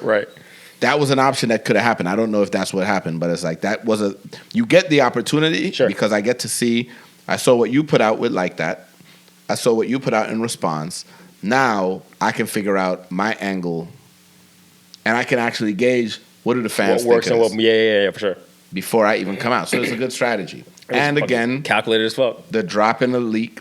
that was an option that could have happened. I don't know if that's what happened, but it's like that was you get the opportunity because I get to see, I saw what you put out with Like That. I saw what you put out in response. Now I can figure out my angle, and I can actually gauge what do the fans what works think and what. Yeah, for sure. Before I even come out, so it's a good strategy. And again, calculated as fuck. The drop in the leak,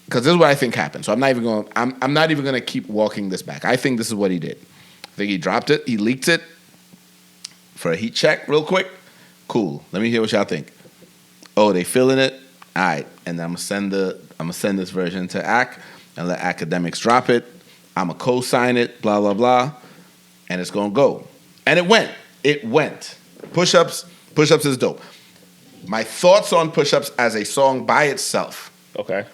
because this is what I think happened. So I'm not even going to keep walking this back. I think this is what he did. I think he dropped it. He leaked it for a heat check, real quick. Cool. Let me hear what y'all think. Oh, they feeling it. All right, and then I'm gonna send this version to AC and let academics drop it. I'm gonna co-sign it, blah blah blah, and it's gonna go. And it went. It went. Push-ups is dope. My thoughts on Push-ups as a song by itself. Okay.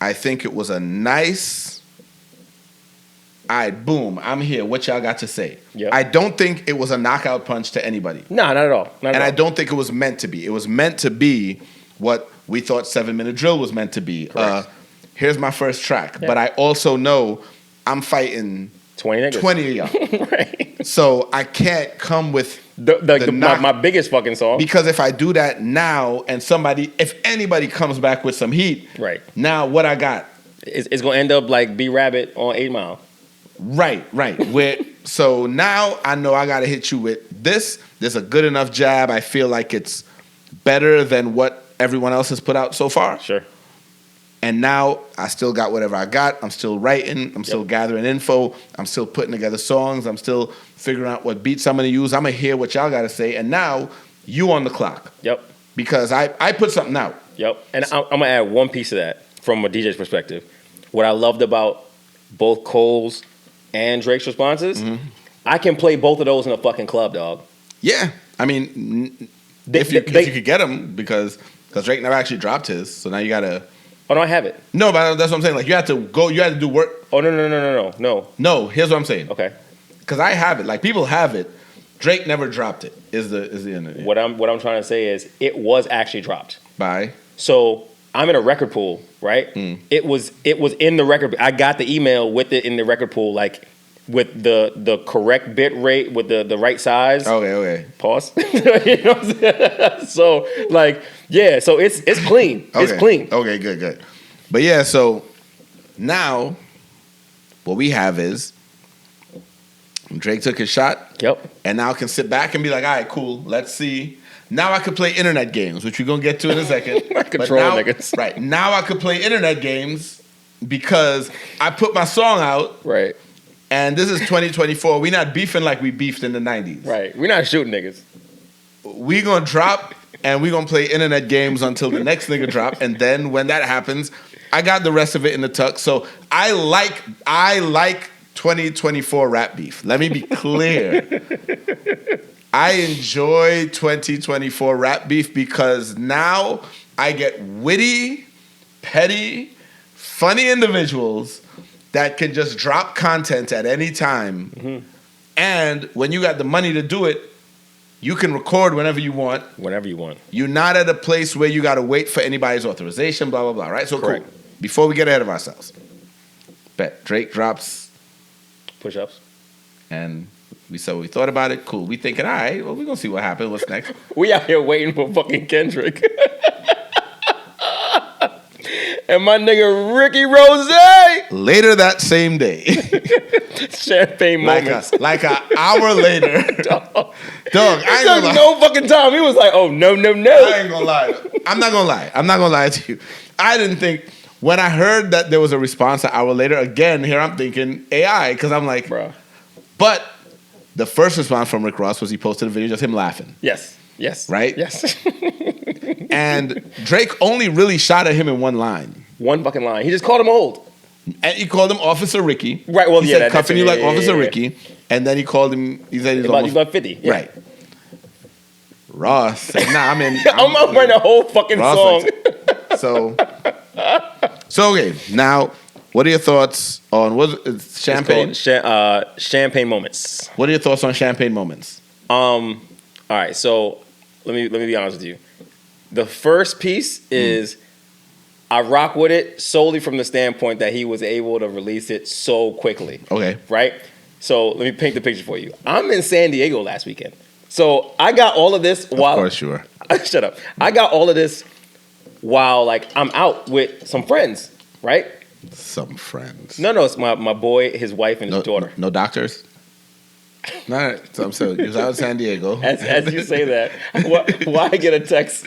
I think it was a nice. All right, boom. I'm here. What y'all got to say? Yep. I don't think it was a knockout punch to anybody. No, not at all. I don't think it was meant to be. It was meant to be what we thought 7 Minute Drill was meant to be. Here's my first track. Yeah. But I also know I'm fighting 20 niggas. 20 of y'all. Right. So I can't come with my biggest fucking song. Because if I do that now and if anybody comes back with some heat, now what I got? It's going to end up like B-Rabbit on 8 Mile. Right. So now I know I got to hit you with this. There's a good enough jab. I feel like it's better than what everyone else has put out so far. Sure. And now I still got whatever I got. I'm still writing. I'm still gathering info. I'm still putting together songs. I'm still figuring out what beats I'm going to use. I'm going to hear what y'all got to say. And now you on the clock. Yep. Because I put something out. Yep. And I'm going to add one piece of that from a DJ's perspective. What I loved about both Cole's and Drake's responses, I can play both of those in a fucking club, dog. Yeah. I mean, if you could get them, because Drake never actually dropped his, so now you got to... Oh, no, I have it. No, but that's what I'm saying. Like, you had to do work. Oh, no. No, here's what I'm saying. Okay. Because I have it. Like, people have it. Drake never dropped it. Is the end of it? What I'm trying to say is it was actually dropped. By? So I'm in a record pool, right? It was in the record. I got the email with it in the record pool, like with the correct bit rate, with the right size. Okay. Pause. You know what I'm saying? So like, yeah. So it's clean. Okay. It's clean. Okay. Good. But yeah. So now, what we have is Drake took his shot. Yep. And now I can sit back and be like, all right, cool. Let's see. Now I could play internet games, which we're going to get to in a second. Control niggas. Right. Now I could play internet games because I put my song out. Right. And this is 2024. We're not beefing like we beefed in the 90s. Right. We're not shooting niggas. We're going to drop and we're going to play internet games until the next nigga drop. And then when that happens, I got the rest of it in the tuck. So I like 2024 rap beef. Let me be clear. I enjoy 2024 rap beef because now I get witty, petty, funny individuals that can just drop content at any time. Mm-hmm. And when you got the money to do it, you can record whenever you want. Whenever you want. You're not at a place where you got to wait for anybody's authorization, blah, blah, blah, right? So correct. Cool. Before we get ahead of ourselves, bet Drake drops push-ups. And we said we thought about it. Cool. We thinking, all right, well, we're going to see what happens. What's next? We out here waiting for fucking Kendrick. And my nigga Ricky Rose. Later that same day. Champagne moments. Like an hour later. Dog, I ain't gonna no fucking time. He was like, oh, no. I ain't gonna lie. I'm not gonna lie to you. I didn't think, when I heard that there was a response an hour later, again, here I'm thinking AI, because I'm like, bruh. But the first response from Rick Ross was he posted a video just him laughing. Yes. Right? Yes. And Drake only really shot at him in one line. One fucking line. He just called him old. And he called him Officer Ricky. Right, well, he yeah. He said, cuffing you like Officer Ricky. And then he called him, he said he's about 50. Yeah. Right. Ross said, nah, I'm writing a whole fucking Ross song. So, okay, now, what are your thoughts on, Champagne? Champagne moments. What are your thoughts on Champagne moments? All right, so let me be honest with you. The first piece is I rock with it solely from the standpoint that he was able to release it so quickly. Okay. Right? So let me paint the picture for you. I'm in San Diego last weekend. So I got all of this while... Of course you were. Shut up. I got all of this while, like, I'm out with some friends, right? Some friends. No, it's my boy, his wife, and his daughter. No doctors? No, so you was out in San Diego. As you say that, why I get a text?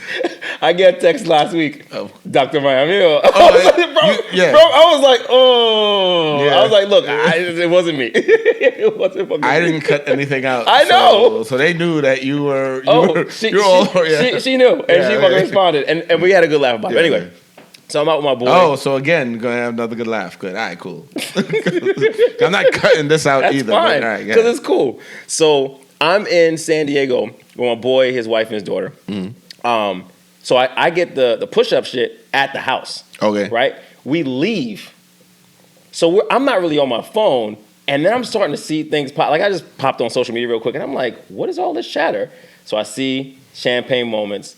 I get a text last week, Dr. Miami. Bro, I was like, I was like, look, it wasn't me. It wasn't fucking I me. didn't cut anything out. I know. So they knew that you were. She knew, and she fucking responded, and we had a good laugh about it. Anyway. So I'm out with my boy. Oh, so again, gonna have another good laugh. Good. All right, cool. I'm not cutting this out either. That's fine, because it's cool. So I'm in San Diego with my boy, his wife, and his daughter. Mm-hmm. So I get the push-up shit at the house. Okay. Right? We leave. So I'm not really on my phone, and then I'm starting to see things pop. Like, I just popped on social media real quick, and I'm like, what is all this chatter? So I see Champagne Moments.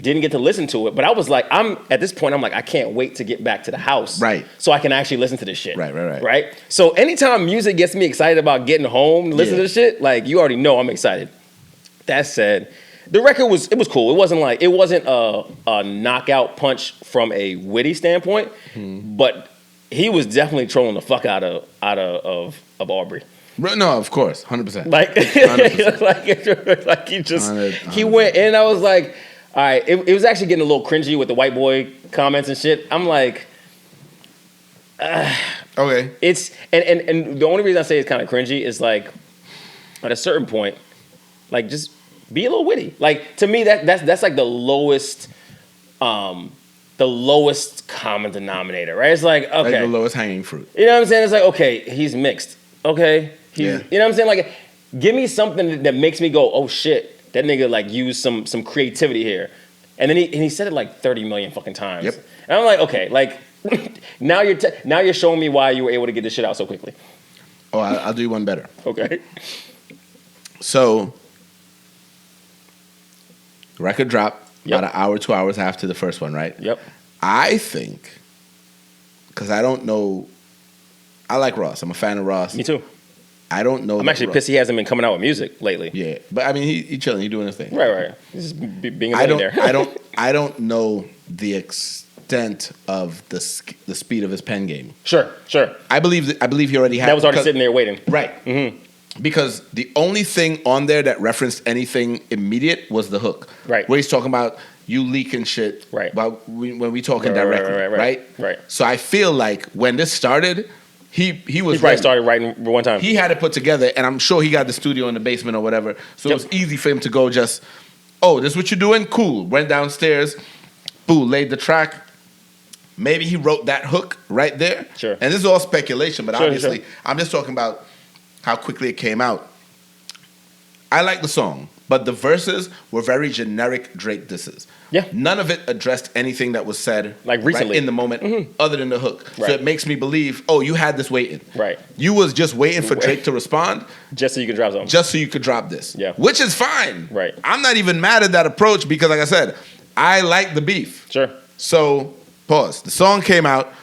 Didn't get to listen to it, but I was like, at this point, I'm like, I can't wait to get back to the house. Right. So I can actually listen to this shit. Right. So anytime music gets me excited about getting home, listen to this shit, like, you already know I'm excited. That said, the record was cool. It wasn't a knockout punch from a witty standpoint, but he was definitely trolling the fuck out of Aubrey. No, of course, 100%. Like, 100%. like he just 100%. He went in. I was like, all right. It was actually getting a little cringy with the white boy comments and shit. I'm like, okay. It's and the only reason I say it's kind of cringy is like, at a certain point, like, just be a little witty. Like, to me, that's like the lowest common denominator, right? It's like, okay, like the lowest hanging fruit. You know what I'm saying? It's like, okay, he's mixed. Okay, you know what I'm saying? Like, give me something that makes me go, oh shit, that nigga like used some creativity here, and then he said it like 30 million fucking times. Yep. And I'm like, okay, like now you're showing me why you were able to get this shit out so quickly. Oh, I'll do one better. Okay. So Record drop about an hour, 2 hours after the first one, right? Yep. I think, because I don't know, I like Ross. I'm a fan of Ross. Me too. I don't know. I'm actually pissed he hasn't been coming out with music lately. Yeah, but I mean, he chilling. He doing his thing. Right. He's just being a millionaire. I don't know the extent of the speed of his pen game. Sure. I believe he already had. That was already sitting there waiting. Right. Mm-hmm. Because the only thing on there that referenced anything immediate was the hook. Right. Where he's talking about you leaking shit. Right. About when we talking directly. Right. So I feel like when this started, he probably started writing one time. He had it put together, and I'm sure he got the studio in the basement or whatever. So it was easy for him to go just, oh, this is what you're doing? Cool. Went downstairs, boo, laid the track. Maybe he wrote that hook right there. Sure. And this is all speculation, but obviously, sure. I'm just talking about how quickly it came out. I like the song, but the verses were very generic Drake disses. Yeah. None of it addressed anything that was said like recently right in the moment other than the hook. Right. So it makes me believe, oh, you had this waiting. Right. You was just waiting for Drake to respond. Just so you could drop something. Just so you could drop this. Yeah. Which is fine. Right. I'm not even mad at that approach because, like I said, I like the beef. Sure. So, pause. The song came out,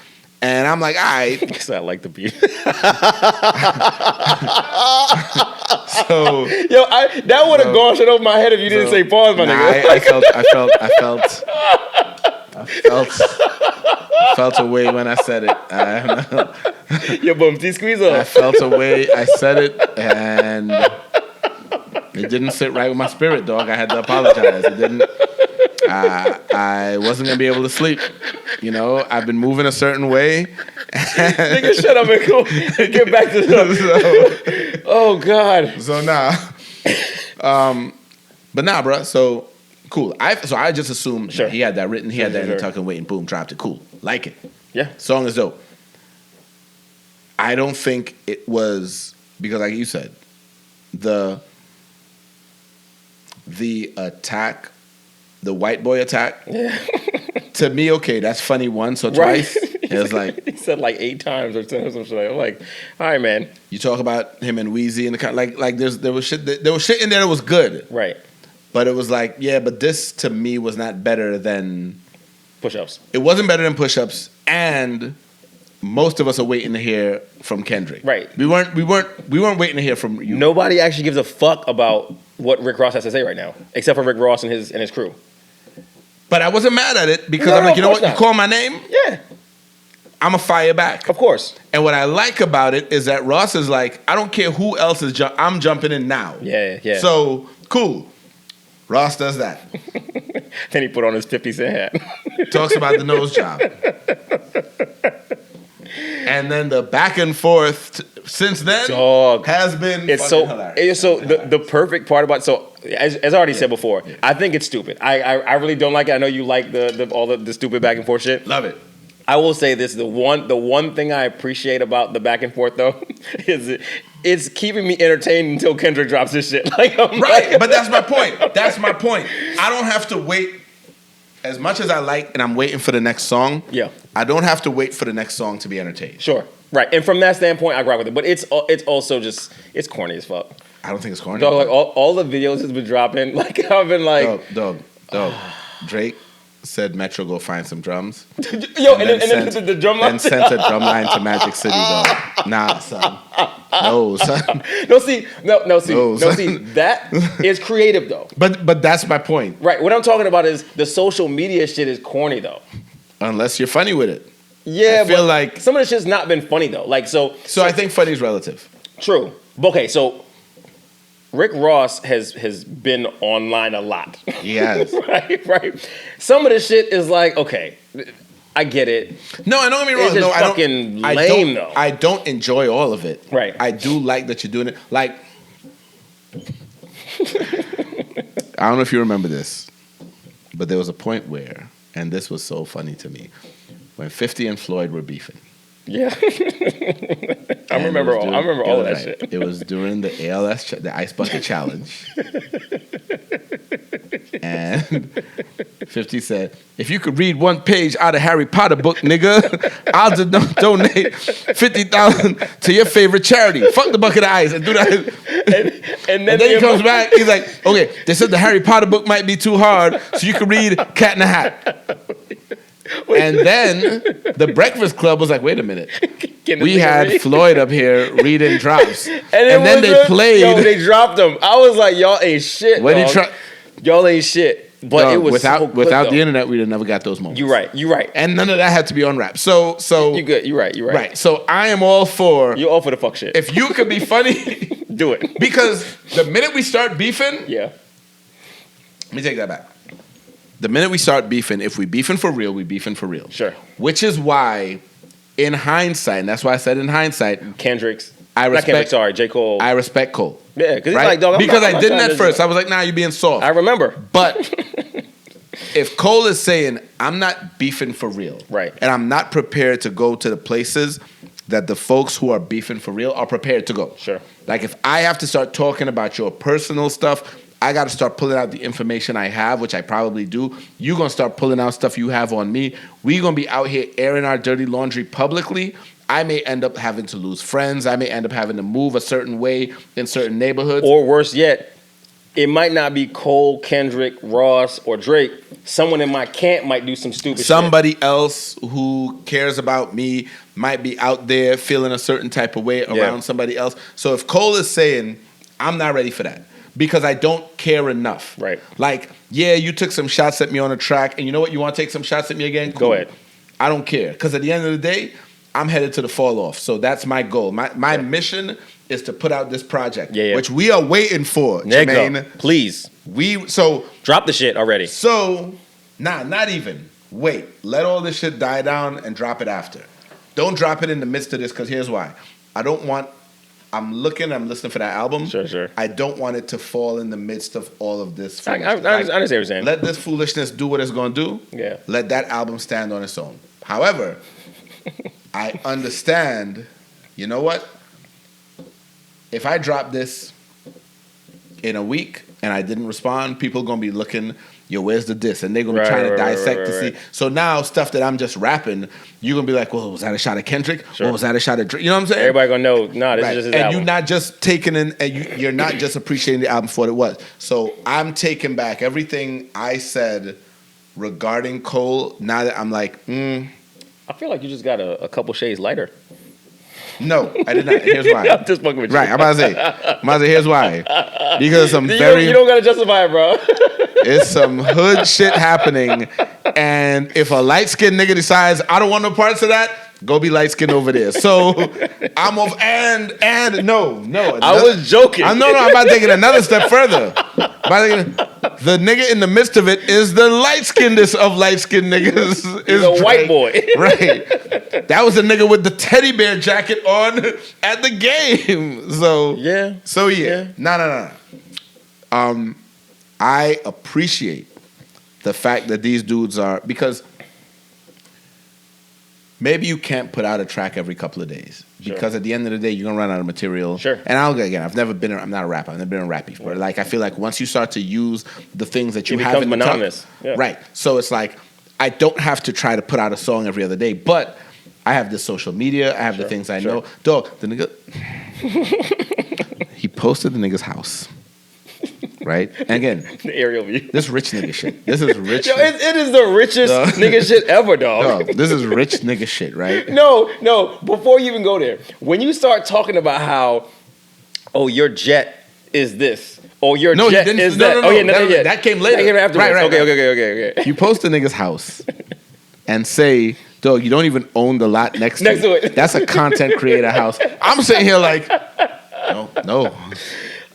and I'm like, all right. Because I like the beef. So, that would have gone shit over my head if you didn't say pause, my nigga. I felt a way when I said it. Your bumty squeeze off. I felt a way. I said it, and it didn't sit right with my spirit, dog. I had to apologize. It didn't. I wasn't gonna be able to sleep. You know, I've been moving a certain way. Nigga, shut up and go get back to stuff. Oh God. So but nah, bro. So cool. I just assumed he had that written. He had that in the tuck and wait, and boom, dropped it. Cool, like it. Yeah, song is dope. I don't think it was because, like you said, the attack, the white boy attack. Yeah. To me, okay, that's funny once or twice. It was like he said like 8 times or 10 or something. I'm like, all right, man. You talk about him and Weezy and there was shit in there that was good, right? But it was like, yeah, but this to me was not better than push-ups. It wasn't better than push-ups, and most of us are waiting to hear from Kendrick. Right. We weren't waiting to hear from you. Nobody actually gives a fuck about what Rick Ross has to say right now, except for Rick Ross and his crew. But I wasn't mad at it because I'm like, you know what? You call my name? Yeah. I'm a fire back. Of course. And what I like about it is that Ross is like, I don't care who else is I'm jumping in now. Yeah. So, cool. Ross does that. Then he put on his 50 Cent hat. Talks about the nose job. And then the back and forth since then has been hilarious. The perfect part about as I already said before, I think it's stupid. I really don't like it. I know you like all the stupid back and forth shit. Love it. I will say this: the one thing I appreciate about the back and forth though is it's keeping me entertained until Kendrick drops his shit. But that's my point. I don't have to wait. As much as I like, and I'm waiting for the next song. Yeah, I don't have to wait for the next song to be entertained. Sure, right. And from that standpoint, I agree with it. But it's also just it's corny as fuck. I don't think it's corny. Dog, like all the videos has been dropping. Like I've been like, dog. Drake said Metro go find some drums. Yo, and then the drum line. And sent a drum line to Magic City, dog. Nah, son. No, son. No, see, that is creative though. But that's my point. Right. What I'm talking about is the social media shit is corny though. Unless you're funny with it. Yeah, I feel like some of the shit's not been funny though. Like so I think funny is relative. True. Okay, so Rick Ross has been online a lot. He has. right. Some of the shit is like, okay, I get it. No, don't get me wrong. It's just fucking lame, though. I don't enjoy all of it. Right. I do like that you're doing it. Like, I don't know if you remember this, but there was a point where, and this was so funny to me, when 50 and Floyd were beefing. Yeah. I remember all of that shit. It was during the ALS, the Ice Bucket Challenge. And 50 said, if you could read one page out of Harry Potter book, nigga, I'll donate 50,000 to your favorite charity. Fuck the bucket of ice and do that. And then he comes back. He's like, okay, they said the Harry Potter book might be too hard, so you could read Cat in the Hat. And then the Breakfast Club was like, wait a minute. We had Floyd up here reading drops. And then they played. Yo, they dropped him. I was like, y'all ain't shit. Y'all ain't shit. But it was without the internet, we'd have never got those moments. You're right. And none of that had to be on rap. So you're good. You're right. Right. So I am all for. You're all for the fuck shit. If you could be funny, do it. Because the minute we start beefing, let me take that back. The minute we start beefing, if we beefing for real, we beefing for real. Sure. Which is why, in hindsight, and that's why I said in hindsight, J. Cole. I respect Cole. Yeah, because he's like, dog, because I didn't at first. I was like, nah, you're being soft. I remember. But if Cole is saying, I'm not beefing for real, right, and I'm not prepared to go to the places that the folks who are beefing for real are prepared to go. Sure. Like if I have to start talking about your personal stuff, I got to start pulling out the information I have, which I probably do. You're going to start pulling out stuff you have on me. We're going to be out here airing our dirty laundry publicly. I may end up having to lose friends. I may end up having to move a certain way in certain neighborhoods. Or worse yet, it might not be Cole, Kendrick, Ross, or Drake. Someone in my camp might do some stupid Somebody else who cares about me might be out there feeling a certain type of way around somebody else. So if Cole is saying, I'm not ready for that, because I don't care enough. Right. Like, yeah, you took some shots at me on the track, and you know what? You want to take some shots at me again? Cool. Go ahead. I don't care. Because at the end of the day, I'm headed to the fall off. So that's my goal. My mission is to put out this project, which we are waiting for, Jermaine. Please. Drop the shit already. So, not even. Wait. Let all this shit die down and drop it after. Don't drop it in the midst of this, because here's why. I'm listening for that album. Sure. I don't want it to fall in the midst of all of this foolishness. I understand what you're saying. Let this foolishness do what it's going to do. Yeah. Let that album stand on its own. However, I understand, you know what? If I drop this in a week and I didn't respond, people are going to be looking, yo, where's the diss? And they're going to be trying to dissect to see. So now stuff that I'm just rapping, you're going to be like, well, was that a shot at Kendrick? Sure. Well, was that a shot at Drake? You know what I'm saying? Everybody going to know, this is just his album. And you're not just taking in, and you're not just appreciating the album for what it was. So I'm taking back everything I said regarding Cole. Now that I'm like, I feel like you just got a couple shades lighter. No, I did not. Here's why. I'm just fucking with you. Right, I'm about to say here's why. Because some you don't gotta justify it, bro. It's some hood shit happening, and if a light skinned nigga decides I don't want no parts of that, go be light skinned over there. So I'm off. And no. I was joking. I'm about to take it another step further. The nigga in the midst of it is the light skinnedest of light skinned niggas. He's a white boy. Right. That was the nigga with the teddy bear jacket on at the game. So yeah. No. I appreciate the fact that these dudes are, because maybe you can't put out a track every couple of days, because at the end of the day, you're gonna run out of material. Sure. And I'm not a rapper. I've never been a rap before. Like, I feel like once you start to use the things that you have in the monotonous. Right. So it's like, I don't have to try to put out a song every other day, but I have the social media. I have the things I know. Dog, the nigga, he posted the nigga's house. Right? And again, the aerial view. This rich nigga shit. This is rich. Yo, it is the richest nigga shit ever, dog. No, this is rich nigga shit, right? No. Before you even go there, when you start talking about how, your jet is this, or your jet is that. No. That came later. That came afterwards. Right. Okay. You post a nigga's house and say, dog, you don't even own the lot next to it. That's a content creator house. I'm sitting here like,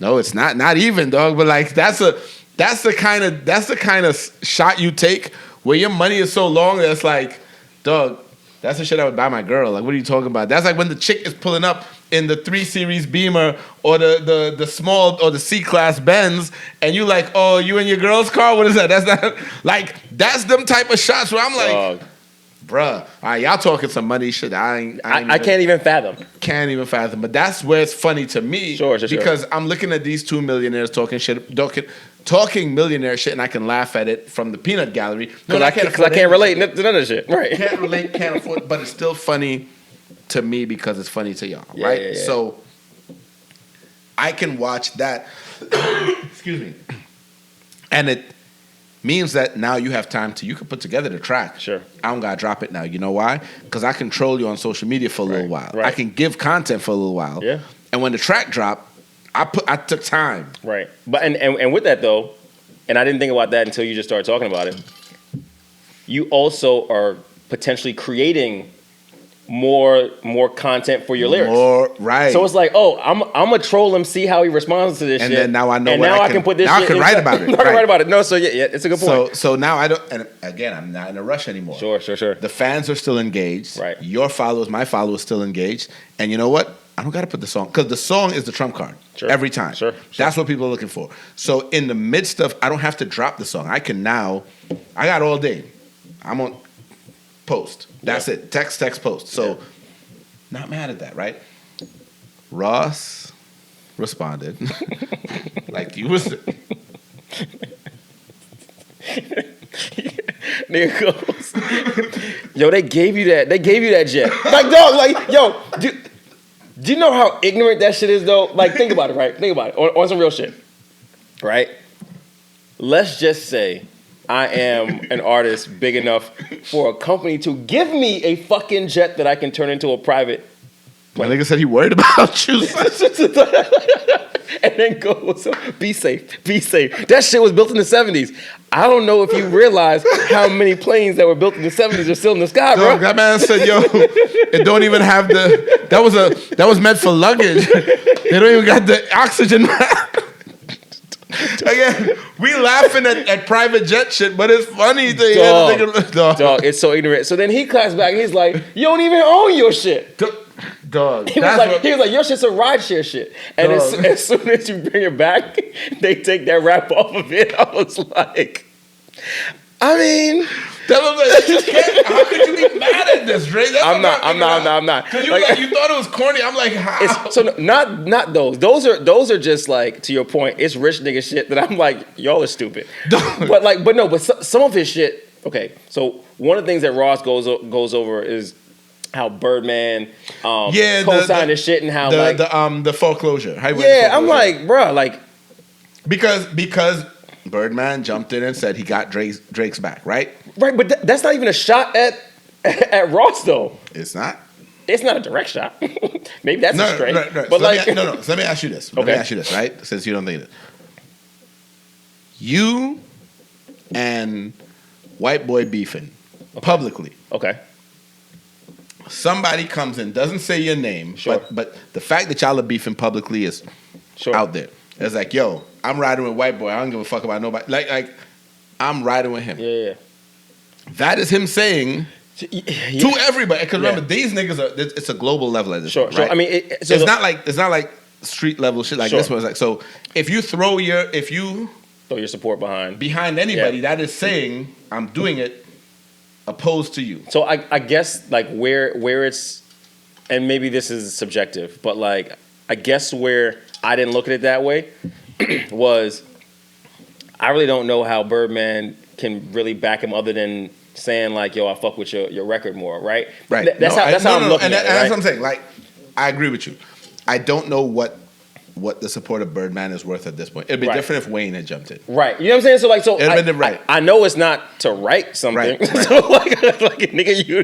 no, it's not even, dog. But like, that's the kind of shot you take where your money is so long that it's like, dog, that's the shit I would buy my girl. Like, what are you talking about? That's like when the chick is pulling up in the 3 Series Beamer or the small or the C-Class Benz, and you like, oh, you in your girl's car? What is that? That's not like, that's them type of shots where I'm like, bruh, all right, y'all talking some money shit. I can't even fathom. Can't even fathom. But that's where it's funny to me. Sure. Because I'm looking at these two millionaires talking millionaire shit, and I can laugh at it from the peanut gallery. Because I can't relate to none of this shit. Right. Can't relate, can't afford, but it's still funny to me because it's funny to y'all, right? Yeah. So I can watch that. Excuse me. And it means that now you have time you can put together the track. Sure. I don't gotta drop it now. You know why? Because I control you on social media for a little while. Right. I can give content for a little while. Yeah. And when the track dropped, I took time. Right. But and with that though, and I didn't think about that until you just started talking about it. You also are potentially creating more content for your lyrics. Right. So it's like, oh, I'm gonna troll him, see how he responds to this shit. And then now I know and what now I can put this. Now shit I can write about it. I can write about it. No, so yeah, it's a good point. So now I don't. And again, I'm not in a rush anymore. Sure. The fans are still engaged. Right. Your followers, my followers, still engaged. And you know what? I don't gotta put the song because the song is the trump card every time. Sure. That's what people are looking for. So in the midst of, I don't have to drop the song. I got all day. I'm on post. That's it. Text, post. So. Not mad at that, right? Ross responded like you was. Nigga goes, yo, they gave you that jet. Like, dog, like, yo, do you know how ignorant that shit is, though? Like, think about it, right? Think about it on some real shit, right? Let's just say I am an artist big enough for a company to give me a fucking jet that I can turn into a private plane. My nigga said he worried about you. And then goes, be safe. That shit was built in the 70s. I don't know if you realize how many planes that were built in the 70s are still in the sky, bro. That man said, yo, it don't even have that was meant for luggage. They don't even got the oxygen. Again, we laughing at private jet shit, but it's funny. Dog, it's so ignorant. So then he claps back and he's like, you don't even own your shit. Dog. He was like, your shit's a rideshare shit. And as soon as you bring it back, they take that rap off of it. I was like, I mean, how could you be mad at this, Drake? I'm not. Because you thought it was corny. I'm like, how? So not those. Those are just like, to your point, it's rich nigga shit that I'm like, y'all are stupid. But some of his shit. Okay, so one of the things that Ross goes over is how Birdman co-signed his shit and how the foreclosure. I'm like, bro, like because Birdman jumped in and said he got Drake's back, right? Right, but that's not even a shot at Ross though. It's not. It's not a direct shot. Maybe that's a straight. No. But So let me ask you this. Okay. Let me ask you this, right? Since you don't think it. You and white boy beefing publicly. Okay. Somebody comes in, doesn't say your name, sure. but the fact that y'all are beefing publicly is out there. It's like, yo, I'm riding with white boy. I don't give a fuck about nobody. Like I'm riding with him. Yeah. That is him saying to everybody. Because remember, these niggas it's a global level at this point, right? I mean, it's not like street level shit like this one. It's like, so if you throw your support behind anybody, that is saying I'm doing it opposed to you. So I guess like where it's, and maybe this is subjective, but like I guess where I didn't look at it that way was I really don't know how Birdman can really back him other than saying like, yo, I fuck with your record more, right? Right. That's how I'm looking at it. That's what I'm saying. Like, I agree with you. I don't know what the support of Birdman is worth at this point. It'd be different if Wayne had jumped in. Right. You know what I'm saying? I know it's not to write something. Right. So like nigga, you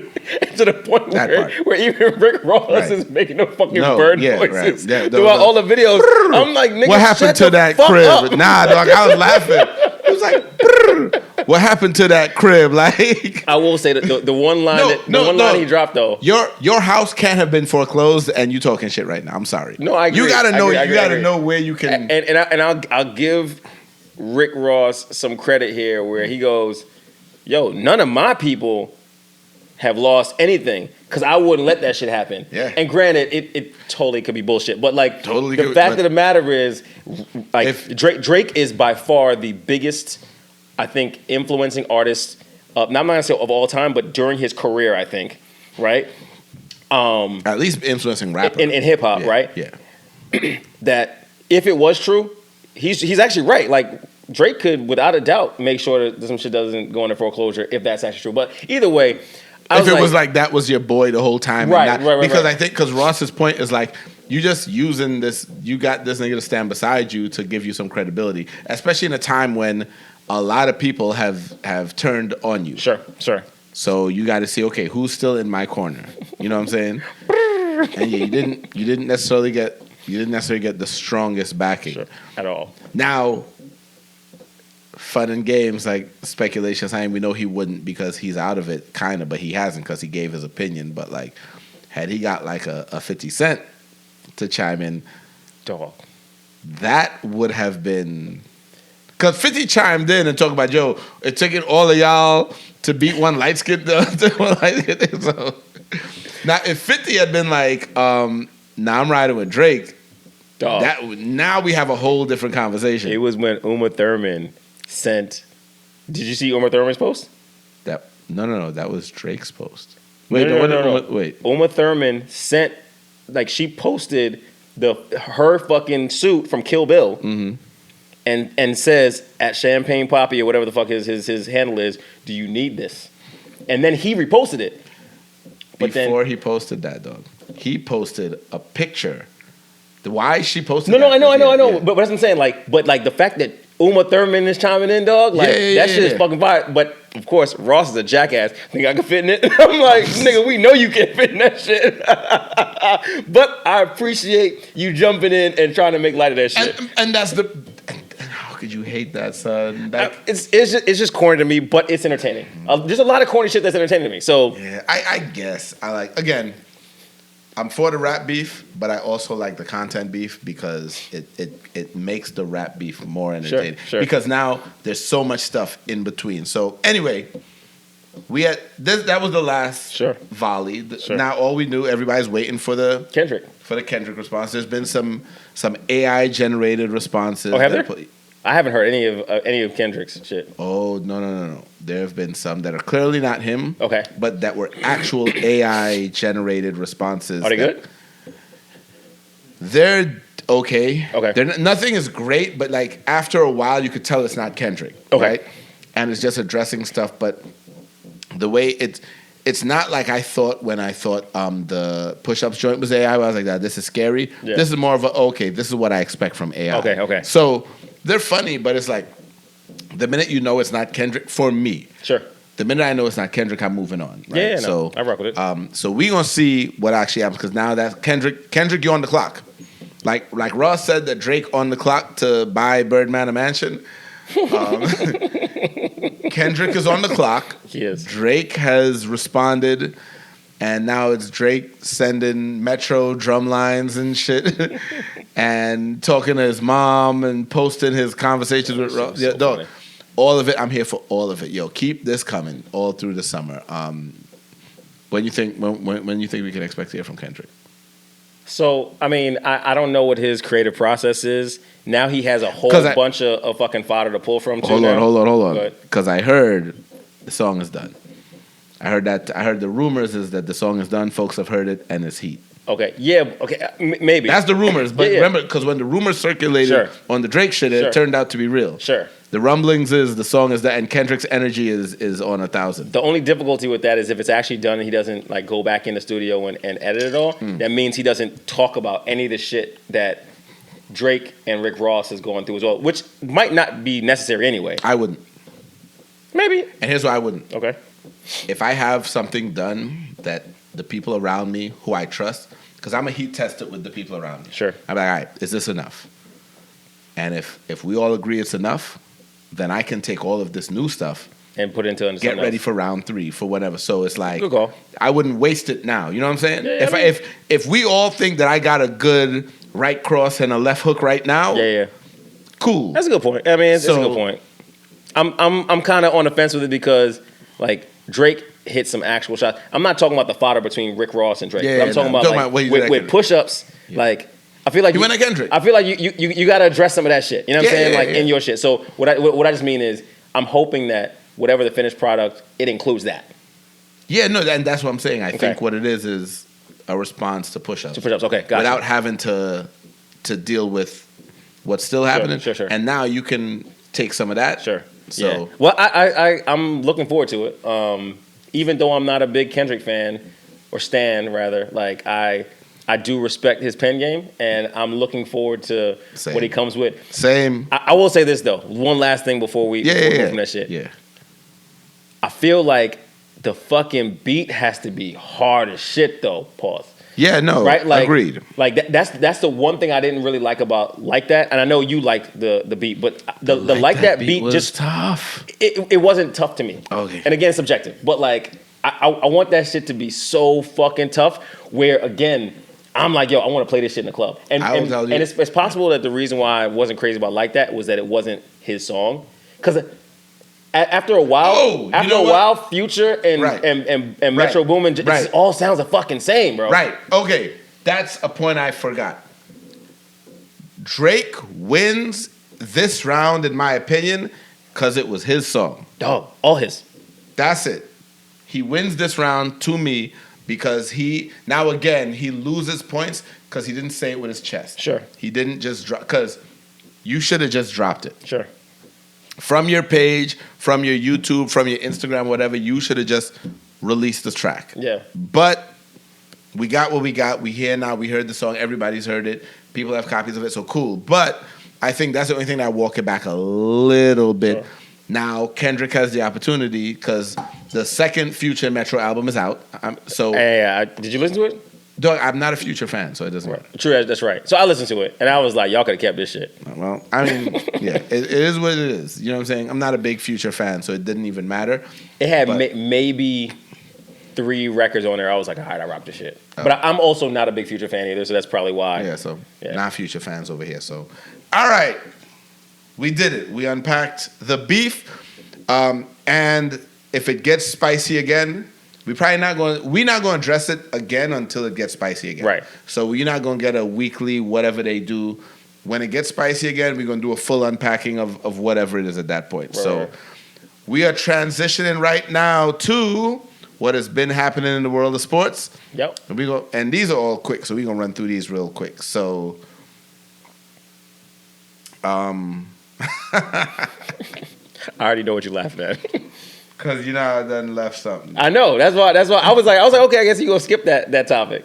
to the point where even Rick Ross is making the fucking bird noises throughout all the videos. I'm like, nigga, what happened to that crib? Up. Nah, dog, I was laughing. It was like, what happened to that crib? Like, I will say that the one line line he dropped though. Your house can't have been foreclosed, and you talking shit right now. I'm sorry. No, I agree. You gotta know. You gotta know where you can. And I'll give Rick Ross some credit here, where he goes, "Yo, none of my people have lost anything because I wouldn't let that shit happen." Yeah. And granted, it totally could be bullshit, but like totally the fact of the matter is, like Drake is by far the biggest, I think, influencing artist now I'm not gonna say of all time, but during his career, I think, right? At least influencing rapper in hip hop, right? Yeah. That if it was true, he's actually right. Like Drake could, without a doubt, make sure that some shit doesn't go into foreclosure if that's actually true. But either way, if it was like that was your boy the whole time, right? Because I think because Ross's point is like you just using this, you got this nigga to stand beside you to give you some credibility, especially in a time when a lot of people have turned on you. Sure. So you got to see, okay, who's still in my corner? You know what I'm saying? And yeah, you didn't necessarily get the strongest backing at all. Now, fun and games like speculation saying we know he wouldn't because he's out of it, kind of, but he hasn't because he gave his opinion. But like, had he got like a 50 Cent to chime in, dog, that would have been. Because 50 chimed in and talked about, yo, it took it all of y'all to beat one light skin. So now, if 50 had been like, now I'm riding with Drake, now we have a whole different conversation. It was when Uma Thurman sent. Did you see Uma Thurman's post? No, that was Drake's post. Wait. Uma Thurman sent, like, she posted her fucking suit from Kill Bill. Mm-hmm. And says at Champagne Poppy or whatever the fuck his handle is, do you need this? And then he reposted it. But before he posted that, dog, he posted a picture. Why she posted? No, I know. Yeah. But that's what I'm saying. Like the fact that Uma Thurman is chiming in, dog. Like that shit is fucking fire. But of course, Ross is a jackass. Think I can fit in it? I'm like, nigga, we know you can't fit in that shit. But I appreciate you jumping in and trying to make light of that shit. And that's the. How could you hate that, son? It's just corny to me, but it's entertaining. There's a lot of corny shit that's entertaining to me. So yeah, I guess I like. Again, I'm for the rap beef, but I also like the content beef because it makes the rap beef more entertaining. Sure. Because now there's so much stuff in between. So anyway, we had this. That was the last volley. Now all we knew, everybody's waiting for the Kendrick response. There's been some AI generated responses. Oh, have there? I haven't heard any of Kendrick's shit. Oh no! There have been some that are clearly not him. Okay, but that were actual AI generated responses. Are they good? They're okay. Okay. Nothing is great, but like after a while, you could tell it's not Kendrick. Okay. Right? And it's just addressing stuff, but the way it's not like I thought when I thought the push-ups joint was AI. I was like, this is scary. Yeah. This is more of this is what I expect from AI. Okay. So they're funny, but it's like the minute you know it's not Kendrick, for me. Sure. The minute I know it's not Kendrick, I'm moving on. Right? Yeah, so I rock with it. So we gonna see what actually happens because now that's Kendrick, you're on the clock. Like Ross said that Drake on the clock to buy Birdman a mansion. Kendrick is on the clock. He is. Drake has responded, and now it's Drake sending Metro drum lines and shit, and talking to his mom and posting his conversations with Ross. Yeah, dog. All of it. I'm here for all of it. Yo, keep this coming all through the summer. When you think we can expect to hear from Kendrick? So, I mean, I don't know what his creative process is. Now he has a whole bunch of fucking fodder to pull from. Hold on. Because I heard the song is done. I heard the rumors is that the song is done. Folks have heard it and it's heat. Okay. Yeah. Okay. Maybe. That's the rumors. But remember, because when the rumors circulated on the Drake shit, it turned out to be real. Sure. The rumblings is the song is that, and Kendrick's energy is on 1,000. The only difficulty with that is if it's actually done and he doesn't like go back in the studio and edit it all. That means he doesn't talk about any of the shit that Drake and Rick Ross is going through as well, which might not be necessary anyway. I wouldn't. Maybe. And here's why I wouldn't. Okay. If I have something done that the people around me who I trust, because I'm a heat test it with the people around me. Sure. I'm like, all right, is this enough? And if we all agree it's enough, then I can take all of this new stuff and put into get ready for round 3 for whatever. So it's like, good call. I wouldn't waste it now. You know what I'm saying? Yeah, if we all think that I got a good right cross and a left hook right now, cool. That's a good point. I mean, it's a good point. I'm kind of on the fence with it because like Drake hit some actual shots. I'm not talking about the fodder between Rick Ross and Drake. Yeah, I'm talking about with push-ups. Yeah. Like I feel like you went at Kendrick. I feel like you got to address some of that shit. You know what I'm saying? Like in your shit. So what I just mean is I'm hoping that whatever the finished product, it includes that. Yeah, no, and that's what I'm saying. I think what it is a response to push-ups. To push-ups, okay, gotcha. Without having to deal with what's still happening. Sure. And now you can take some of that. Sure. So, yeah. Well, I'm looking forward to it. Even though I'm not a big Kendrick fan, or stan rather, like I do respect his pen game, and I'm looking forward to what he comes with. Same. I will say this though. One last thing before we move from that shit. Yeah. I feel like the fucking beat has to be hard as shit though. Pause. Yeah, no, right? Like, agreed. Like that's the one thing I didn't really like about Like That, and I know you liked the beat, but the Like That beat was just tough. It wasn't tough to me. Okay. And again, subjective, but like I want that shit to be so fucking tough. Where again, I'm like, yo, I want to play this shit in the club, and it's possible that the reason why I wasn't crazy about Like That was that it wasn't his song, because. After a while, Future and Metro Boomin, it all sounds the fucking same, bro. Right. Okay. That's a point I forgot. Drake wins this round, in my opinion, because it was his song. Oh, all his. That's it. He wins this round to me because he loses points because he didn't say it with his chest. Sure. He didn't just drop, because you should have just dropped it. Sure. From your page, from your YouTube, from your Instagram, whatever, you should have just released the track. Yeah. But we got what we got. We here now. We heard the song. Everybody's heard it. People have copies of it, so cool. But I think that's the only thing that I walk it back a little bit. Sure. Now, Kendrick has the opportunity because the second Future Metro album is out. Did you listen to it? Dog, I'm not a Future fan, so it doesn't matter. True, that's right. So I listened to it, and I was like, y'all could have kept this shit. Well, I mean, yeah, it is what it is. You know what I'm saying? I'm not a big Future fan, so it didn't even matter. It had maybe 3 records on there. I was like, all right, I rock this shit. Oh. But I'm also not a big Future fan either, so that's probably why. Yeah, not Future fans over here. So, all right, we did it. We unpacked the beef, and if it gets spicy again, we're not going to address it again until it gets spicy again. Right. So you're not going to get a weekly whatever they do. When it gets spicy again, we're going to do a full unpacking of whatever it is at that point. Right. So we are transitioning right now to what has been happening in the world of sports. Yep. And these are all quick, so we're going to run through these real quick. So I already know what you're laughing at. Because I done left something. I know. That's why I was like, okay, I guess you're gonna skip that topic.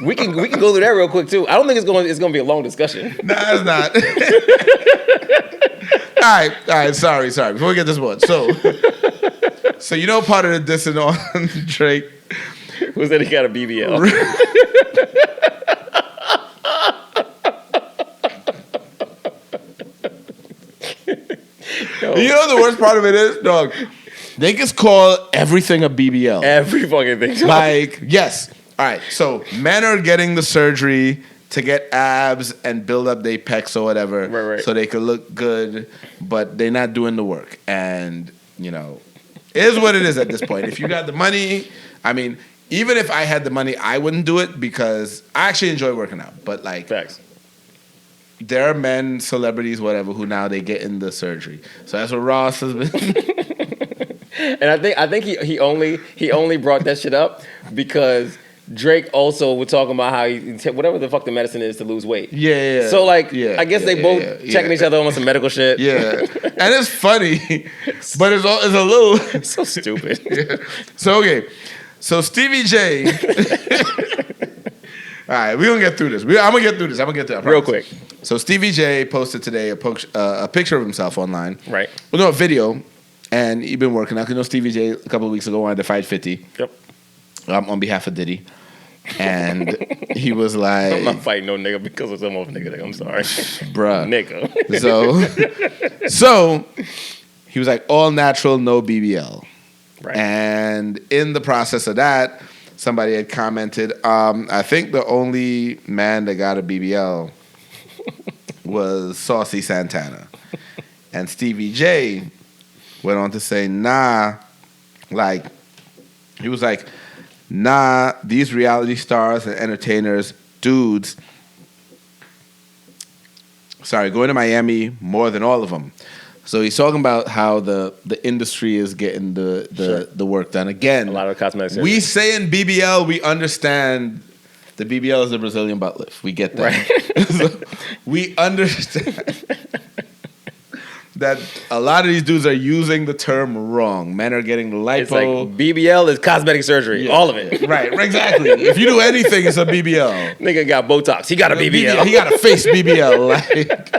We can go through that real quick too. I don't think it's gonna be a long discussion. No, it's not. All right. Sorry. Before we get this one, so part of the dissing on Drake was that he got a BBL. You know the worst part of it is, dog, niggas call everything a BBL. Every fucking thing. Like, yes. All right, so men are getting the surgery to get abs and build up their pecs or whatever, right. So they can look good, but they're not doing the work. And, it is what it is at this point. If you got the money, I mean, even if I had the money, I wouldn't do it because I actually enjoy working out. But, like... Facts. There are men, celebrities, whatever, who now they get in the surgery. So that's what Ross has been. And I think he only brought that shit up because Drake also was talking about how he whatever the fuck the medicine is to lose weight. Yeah. So I guess they both checking each other on some medical shit. Yeah. And it's funny, but it's a little so stupid. Yeah. So okay. So Stevie J. All right, we're going to get through this. I'm going to get through this. Real quick. So Stevie J posted today a picture of himself online. Right. Well, no, a video. And he'd been working out. You know, Stevie J a couple of weeks ago wanted to fight 50. Yep. On behalf of Diddy. And he was like... I'm not fighting no nigga because of some other nigga. I'm sorry. Bruh. Nigga. So he was like, all natural, no BBL. Right. And in the process of that... Somebody had commented, I think the only man that got a BBL was Saucy Santana. And Stevie J went on to say, these reality stars and entertainers, dudes, going to Miami more than all of them. So he's talking about how the industry is getting the work done. Again, a lot of cosmetic surgery. We say in BBL, we understand the BBL is the Brazilian butt lift. We get that. Right. So we understand that a lot of these dudes are using the term wrong. Men are getting the lipo. It's like BBL is cosmetic surgery. All of it. Right, exactly. If you do anything, it's a BBL. Nigga got Botox. He got a BBL. He got a face BBL. Like,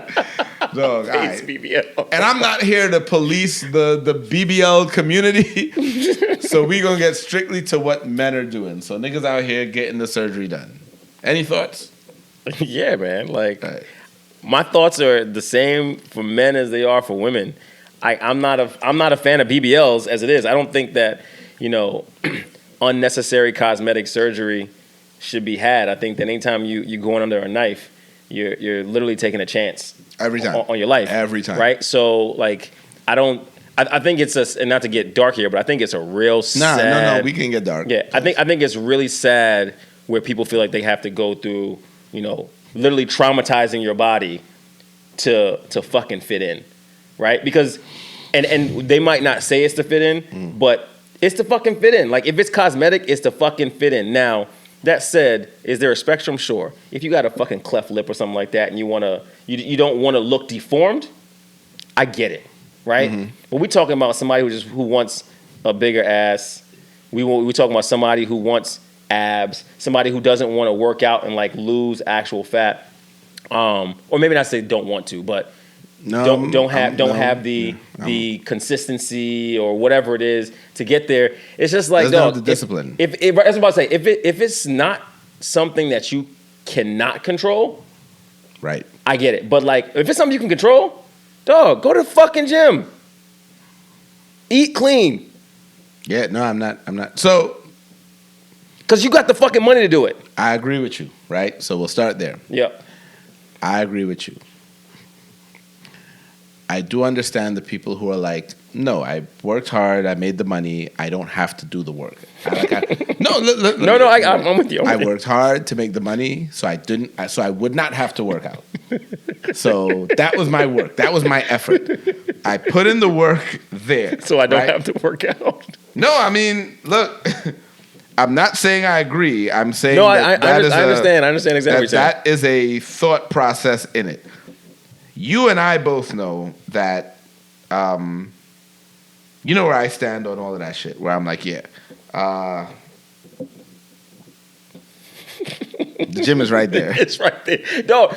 dog, face BBL. And I'm not here to police the BBL community. So we going to get strictly to what men are doing. So niggas out here getting the surgery done. Any thoughts? Yeah, man. Like, my thoughts are the same for men as they are for women. I'm not a fan of BBLs as it is. I don't think that, unnecessary cosmetic surgery should be had. I think that anytime you're going under a knife, you're literally taking a chance every time on your life. Every time. Right? So like I think it's and not to get dark here, but I think it's a real sad. No, we can get dark. Yeah, I think it's really sad where people feel like they have to go through, literally traumatizing your body to fucking fit in, right? Because, and they might not say it's to fit in, but it's to fucking fit in. Like, if it's cosmetic, it's to fucking fit in. Now, that said, is there a spectrum? Sure. If you got a fucking cleft lip or something like that and you don't want to look deformed, I get it, right? Mm-hmm. But we're talking about somebody who wants a bigger ass. We're talking about somebody who wants abs, somebody who doesn't want to work out and like lose actual fat, or maybe not say don't want to, but don't have the consistency or whatever it is to get there. It's just like the discipline. If I was about to say if it's not something that you cannot control, right? I get it. But like if it's something you can control, dog, go to the fucking gym, eat clean. Yeah, no, I'm not. So. Because you got the fucking money to do it. I agree with you, right? So we'll start there. Yep. I agree with you. I do understand the people who are like, no, I worked hard, I made the money, I don't have to do the work. I'm with you. I worked hard to make the money, so I would not have to work out. So that was my work. That was my effort. I put in the work there. So I don't have to work out. No, I mean, look. I'm not saying I agree. I'm saying I understand. I understand exactly what you're saying. That is a thought process in it. You and I both know that, you know where I stand on all of that shit, where I'm like, yeah. The gym is right there. It's right there. No,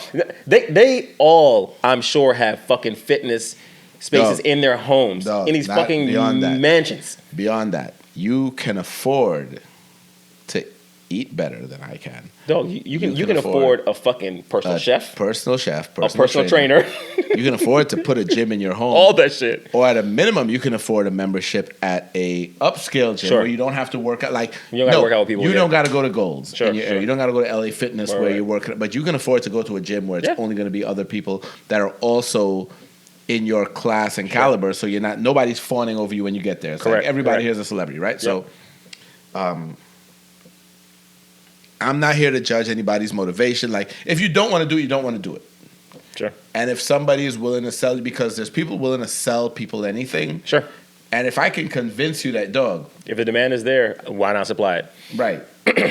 they all, I'm sure, have fucking fitness spaces in their homes, in these fucking mansions. Beyond that, you can afford to eat better than I can. No, you can afford a fucking personal chef, personal trainer. You can afford to put a gym in your home, all that shit. Or at a minimum, you can afford a membership at a upscale gym where you don't have to work out. Like you don't got to work out with people. You don't got to go to Gold's. Sure, You don't got to go to LA Fitness where you're working, but you can afford to go to a gym where it's only going to be other people that are also in your class and caliber. So nobody's fawning over you when you get there. It's like everybody here is a celebrity, right? Yep. So, I'm not here to judge anybody's motivation. Like, if you don't want to do it, you don't want to do it. Sure. And if somebody is willing to sell you, because there's people willing to sell people anything. Sure. And if I can convince you that, dog. If the demand is there, why not supply it? Right.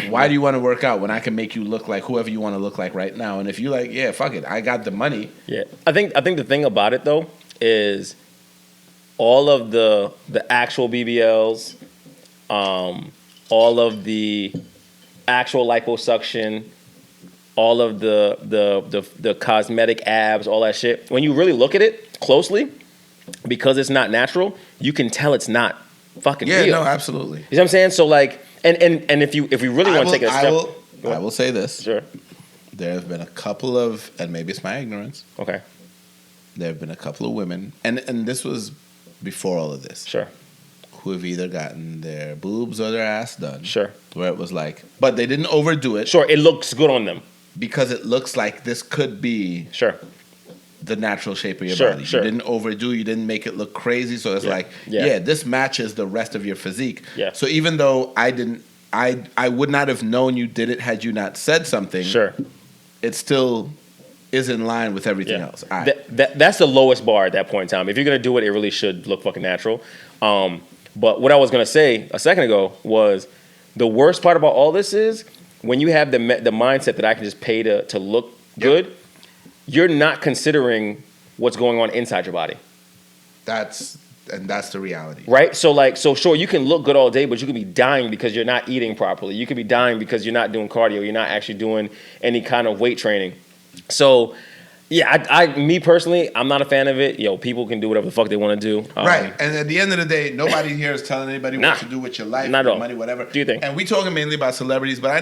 Why do you want to work out when I can make you look like whoever you want to look like right now? And if you're like, yeah, fuck it, I got the money. Yeah. I think the thing about it, though, is all of the actual BBLs, all of the actual liposuction, all of the cosmetic abs, all that shit. When you really look at it closely, because it's not natural, you can tell it's not fucking real. Yeah, no, absolutely. You know what I'm saying? So like, and if we really want to take it a step, I will say this. Sure. There have been a couple of, and maybe it's my ignorance. Okay. There have been a couple of women, and this was before all of this. Sure. Who have either gotten their boobs or their ass done. Sure. Where it was like, but they didn't overdo it. Sure, it looks good on them. Because it looks like this could be the natural shape of your body. Sure. You didn't overdo, you didn't make it look crazy. So it's this matches the rest of your physique. Yeah. So even though I would not have known you did it had you not said something. Sure. It's still is in line with everything else. All right. That's the lowest bar at that point in time. If you're gonna do it, it really should look fucking natural. But what I was gonna say a second ago was the worst part about all this is when you have the mindset that I can just pay to look good, you're not considering what's going on inside your body. That's the reality. Right? So sure, you can look good all day, but you could be dying because you're not eating properly. You could be dying because you're not doing cardio. You're not actually doing any kind of weight training. So, yeah, me personally, I'm not a fan of it. People can do whatever the fuck they want to do. Right. And at the end of the day, nobody here is telling anybody what to do with your life, your money, whatever. Do you think? And we talking mainly about celebrities, but I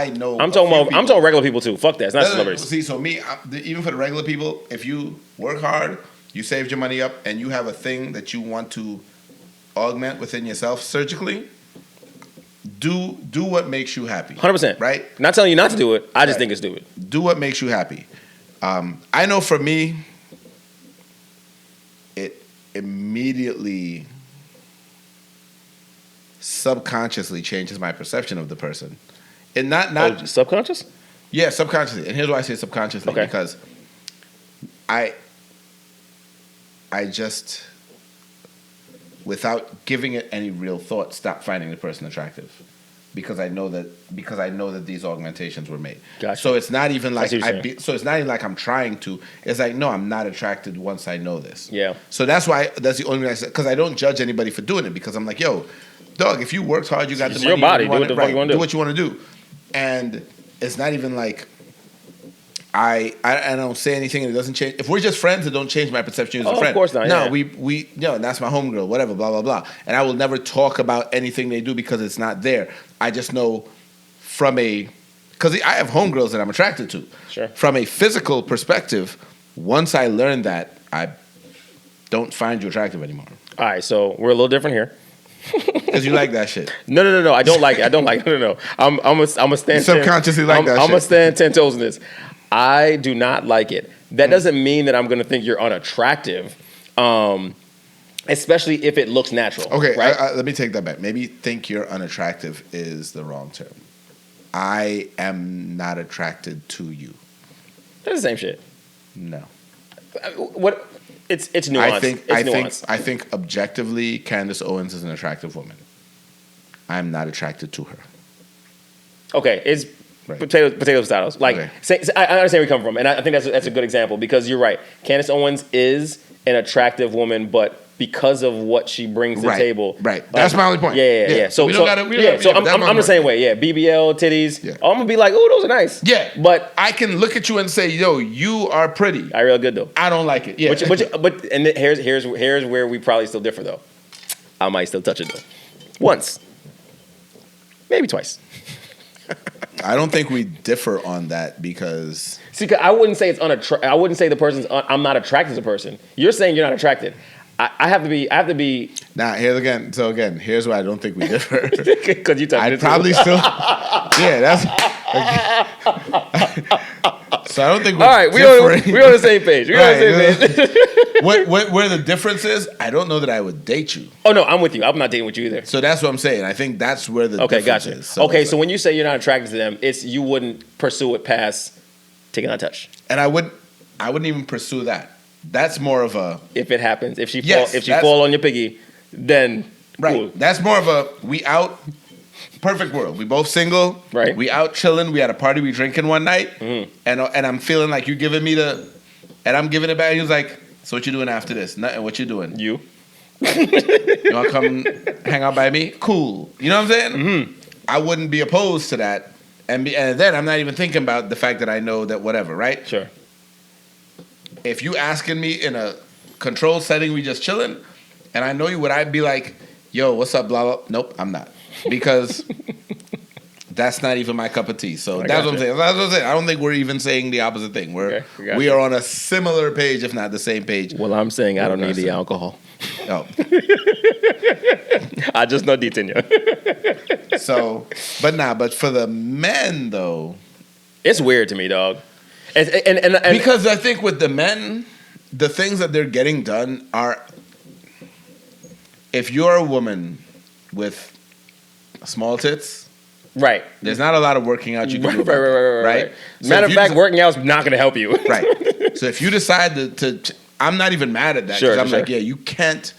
know. I'm talking regular people too. Fuck that. It's not celebrities. See, so even for the regular people, if you work hard, you saved your money up, and you have a thing that you want to augment within yourself surgically, do what makes you happy. 100%. Right? Not telling you not to do it. I just think it's stupid. Do what makes you happy. I know for me, it immediately subconsciously changes my perception of the person. And not subconscious? Yeah, subconsciously. And here's why I say subconsciously. Okay. Because I just, without giving it any real thought, stop finding the person attractive. Because I know that these augmentations were made. Gotcha. So it's not even like I'm trying to. It's like, no, I'm not attracted once I know this. Yeah. So that's the only reason I said, because I don't judge anybody for doing it, because I'm like, yo, dog, if you worked hard, you got the money. Your body. Do what the fuck you want to do. Do what you want to do. And it's not even like I don't say anything and it doesn't change. If we're just friends, it don't change my perception as a friend. Of course not. No, that's my homegirl, whatever, blah, blah, blah. And I will never talk about anything they do because it's not there. I just know because I have homegirls that I'm attracted to. Sure. From a physical perspective, once I learn that, I don't find you attractive anymore. All right, so we're a little different here. Because you like that shit. No. I don't like it. No. I'm a stand. Subconsciously like that shit. I'm gonna stand 10 toes in this. I do not like it. That doesn't mean that I'm going to think you're unattractive, especially if it looks natural. Okay, right? Let me take that back. Maybe think you're unattractive is the wrong term. I am not attracted to you. That's the same shit. No. What? It's nuanced. I think objectively, Candace Owens is an attractive woman. I'm not attracted to her. Okay, it's right. Potatoes. Like, okay. I understand where you come from, and I think that's a good example because you're right. Candace Owens is an attractive woman, but because of what she brings to the table, right? That's my only point. Yeah. So I'm the same way. Yeah, BBL titties. Yeah. I'm gonna be like, oh, those are nice. Yeah, but I can look at you and say, yo, you are pretty. I real good though. I don't like it. Yeah, but here's where we probably still differ though. I might still touch it though, once, maybe twice. I don't think we differ on that because I wouldn't say I wouldn't say the person's. I'm not attracted to the person. You're saying you're not attracted. I have to be. Now here's why I don't think we differ. Because you touched it. I'd probably still. Yeah, that's. So I don't think we're all right. We're on the same page. Where the difference is, I don't know that I would date you. Oh no, I'm with you. I'm not dating with you either. So that's what I'm saying. I think that's where the difference is. So when you say you're not attracted to them, it's you wouldn't pursue it past taking that touch. And I wouldn't even pursue that. That's more of a if it happens. If she fall on your piggy, then right. Cool. That's more of a we out. Perfect world. We both single. Right. We out chilling. We had a party. We drinking one night. Mm-hmm. And I'm feeling like you giving me and I'm giving it back. He was like, so what you doing after this? Nothing. What you doing? You want to come hang out by me? Cool. You know what I'm saying? Mm-hmm. I wouldn't be opposed to that. And then I'm not even thinking about the fact that I know that whatever, right? Sure. If you asking me in a controlled setting, we just chilling, and I know you, would I be like, yo, what's up, blah, blah? Nope, I'm not. Because that's not even my cup of tea. So that's what I'm saying. I don't think we're even saying the opposite thing. We are on a similar page, if not the same page. Well, I'm saying I don't need the alcohol. Oh. I just know Tino. So, but for the men, though. It's weird to me, dog. And because I think with the men, the things that they're getting done are, if you're a woman with small tits, right? There's not a lot of working out you can do. Right. So Matter of fact, working out's not going to help you. Right. So if you decide to I'm not even mad at that because I'm like, yeah, you can't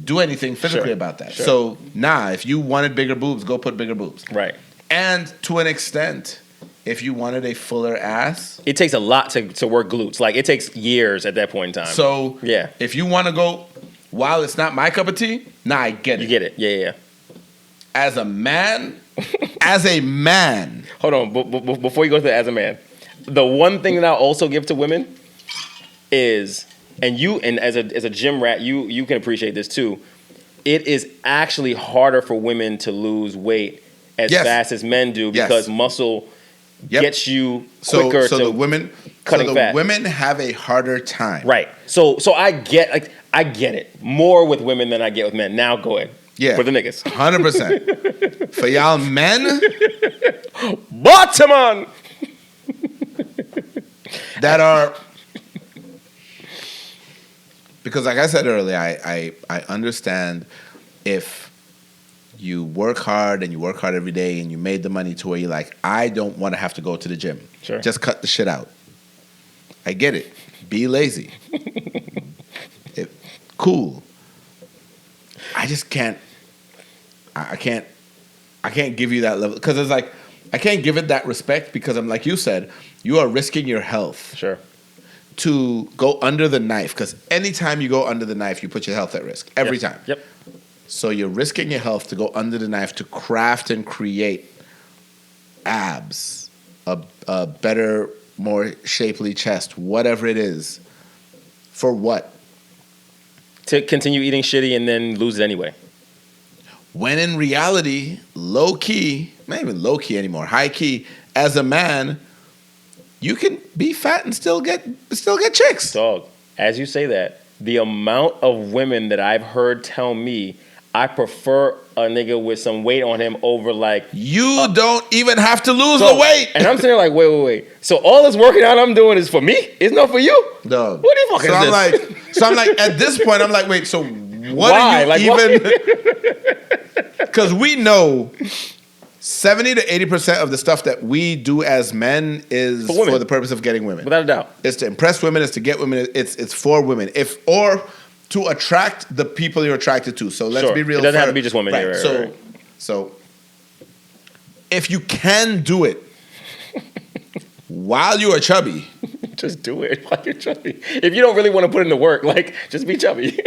do anything physically about that. So if you wanted bigger boobs, go put bigger boobs. Right. And to an extent, if you wanted a fuller ass, it takes a lot to work glutes. Like it takes years at that point in time. So if you want to go, while it's not my cup of tea, I get it. You get it. Yeah. As a man, Hold on, before you go to the as a man, the one thing that I also give to women is, and as a gym rat, you can appreciate this too. It is actually harder for women to lose weight as fast as men do because muscle gets you quicker so to the women cutting fat. Women have a harder time. Right. So I get it more with women than I get with men. Now go ahead. Yeah. For the niggas. 100%. For y'all men, Baltimore that are, because like I said earlier, I understand if you work hard and you work hard every day and you made the money to where you're like, I don't want to have to go to the gym. Sure. Just cut the shit out. I get it. Be lazy. Cool. I just can't. I can't give you that level because it's like I can't give it that respect because I'm like you said, you are risking your health. Sure. To go under the knife because anytime you go under the knife, you put your health at risk every time. Yep. So you're risking your health to go under the knife to craft and create abs, a better, more shapely chest, whatever it is. For what? To continue eating shitty and then lose it anyway. When in reality, low key, not even low key anymore, high key, as a man, you can be fat and still get chicks. Dog, as you say that, the amount of women that I've heard tell me I prefer a nigga with some weight on him over like you don't even have to lose the weight. And I'm sitting there like, wait. So all this working out I'm doing is for me? It's not for you? Dog. What the fuck is this? So I'm like, at this point, I'm like, wait, so what are you even? Because we know 70 to 80% of the stuff that we do as men is for the purpose of getting women. Without a doubt. It's to impress women, it's to get women, it's for women. Or to attract the people you're attracted to. So let's be real. It doesn't have to be just women. Right. Right. So if you can do it while you are chubby, just do it while you're chubby. If you don't really want to put in the work, like just be chubby.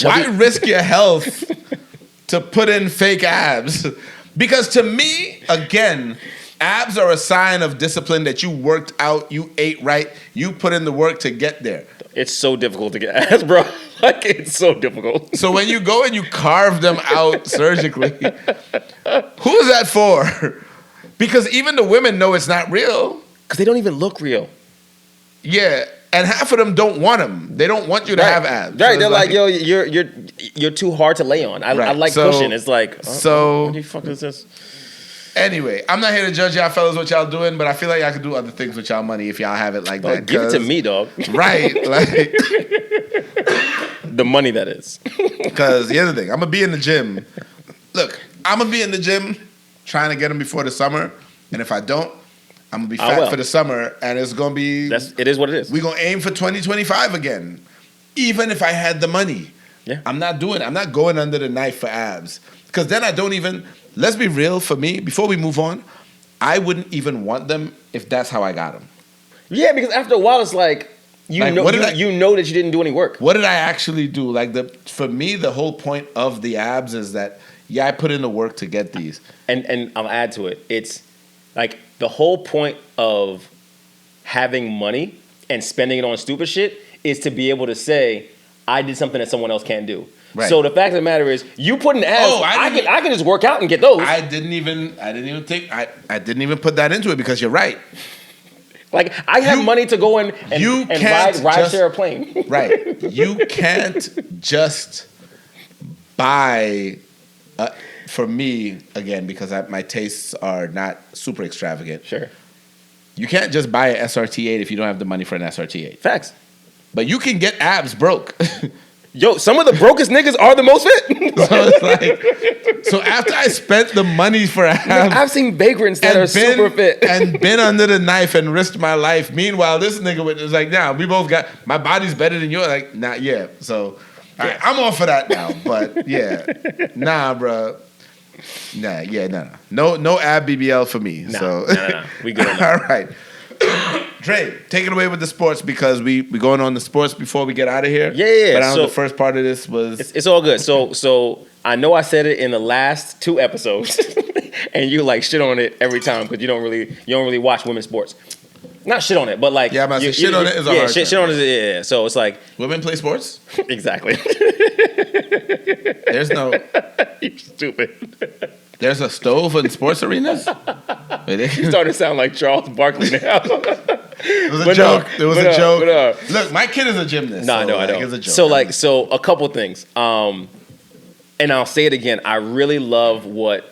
Why risk your health to put in fake abs? Because to me, again, abs are a sign of discipline that you worked out, you ate right, you put in the work to get there. It's so difficult to get abs, bro. Like, it's so difficult. So when you go and you carve them out surgically, who's that for? Because even the women know it's not real. Because they don't even look real. Yeah, and half of them don't want them. They don't want you to have abs. Right, so they're like, yo, you're too hard to lay on. I like cushion. It's like, what the fuck is this? Anyway, I'm not here to judge y'all fellas what y'all doing, but I feel like y'all could do other things with y'all money if y'all have it like that. Give it to me, dog. Right. Like the money that is. Because the other thing, I'm going to be in the gym. Look, I'm going to be in the gym trying to get them before the summer. And if I don't, I'm going to be fat for the summer. And it's going to be... It is what it is. We're going to aim for 2025 again. Even if I had the money. Yeah. I'm not going under the knife for abs. Because then I don't even... Let's be real, for me, before we move on, I wouldn't even want them if that's how I got them. Yeah, because after a while, it's like, you know that you didn't do any work. What did I actually do? Like, for me, the whole point of the abs is that, I put in the work to get these. And I'll add to it. It's like the whole point of having money and spending it on stupid shit is to be able to say, I did something that someone else can't do. Right. So the fact of the matter is, you put an abs. I can just work out and get those. I didn't even put that into it because you're right. Like I have money to go in and ride share a plane. Right. You can't just buy. For me, again, because my tastes are not super extravagant. Sure. You can't just buy an SRT8 if you don't have the money for an SRT8. Facts. But you can get abs broke. Yo, some of the brokest niggas are the most fit. So it's like, so after I spent the money for I've seen vagrants that are super fit and been under the knife and risked my life. Meanwhile, this nigga was like, nah, we both got, my body's better than yours. Like, nah, yeah. So I'm all for that now. But yeah, nah, bro. Nah, yeah, no ab BBL for me. Nah. We good on that. All right. Dre, take it away with the sports because we going on the sports before we get out of here. Yeah. But I know the first part of this was it's all good. So I know I said it in the last 2 episodes, and you like shit on it every time because you don't really watch women's sports. Not shit on it, but like on it is a hard shit on it. Yeah. So it's like women play sports. Exactly. There's no. You stupid. There's a stove in sports arenas. You starting to sound like Charles Barkley now. It was a joke. It was a joke. Look, my kid is a gymnast. No, I know. It's a joke. So a couple things. And I'll say it again. I really love what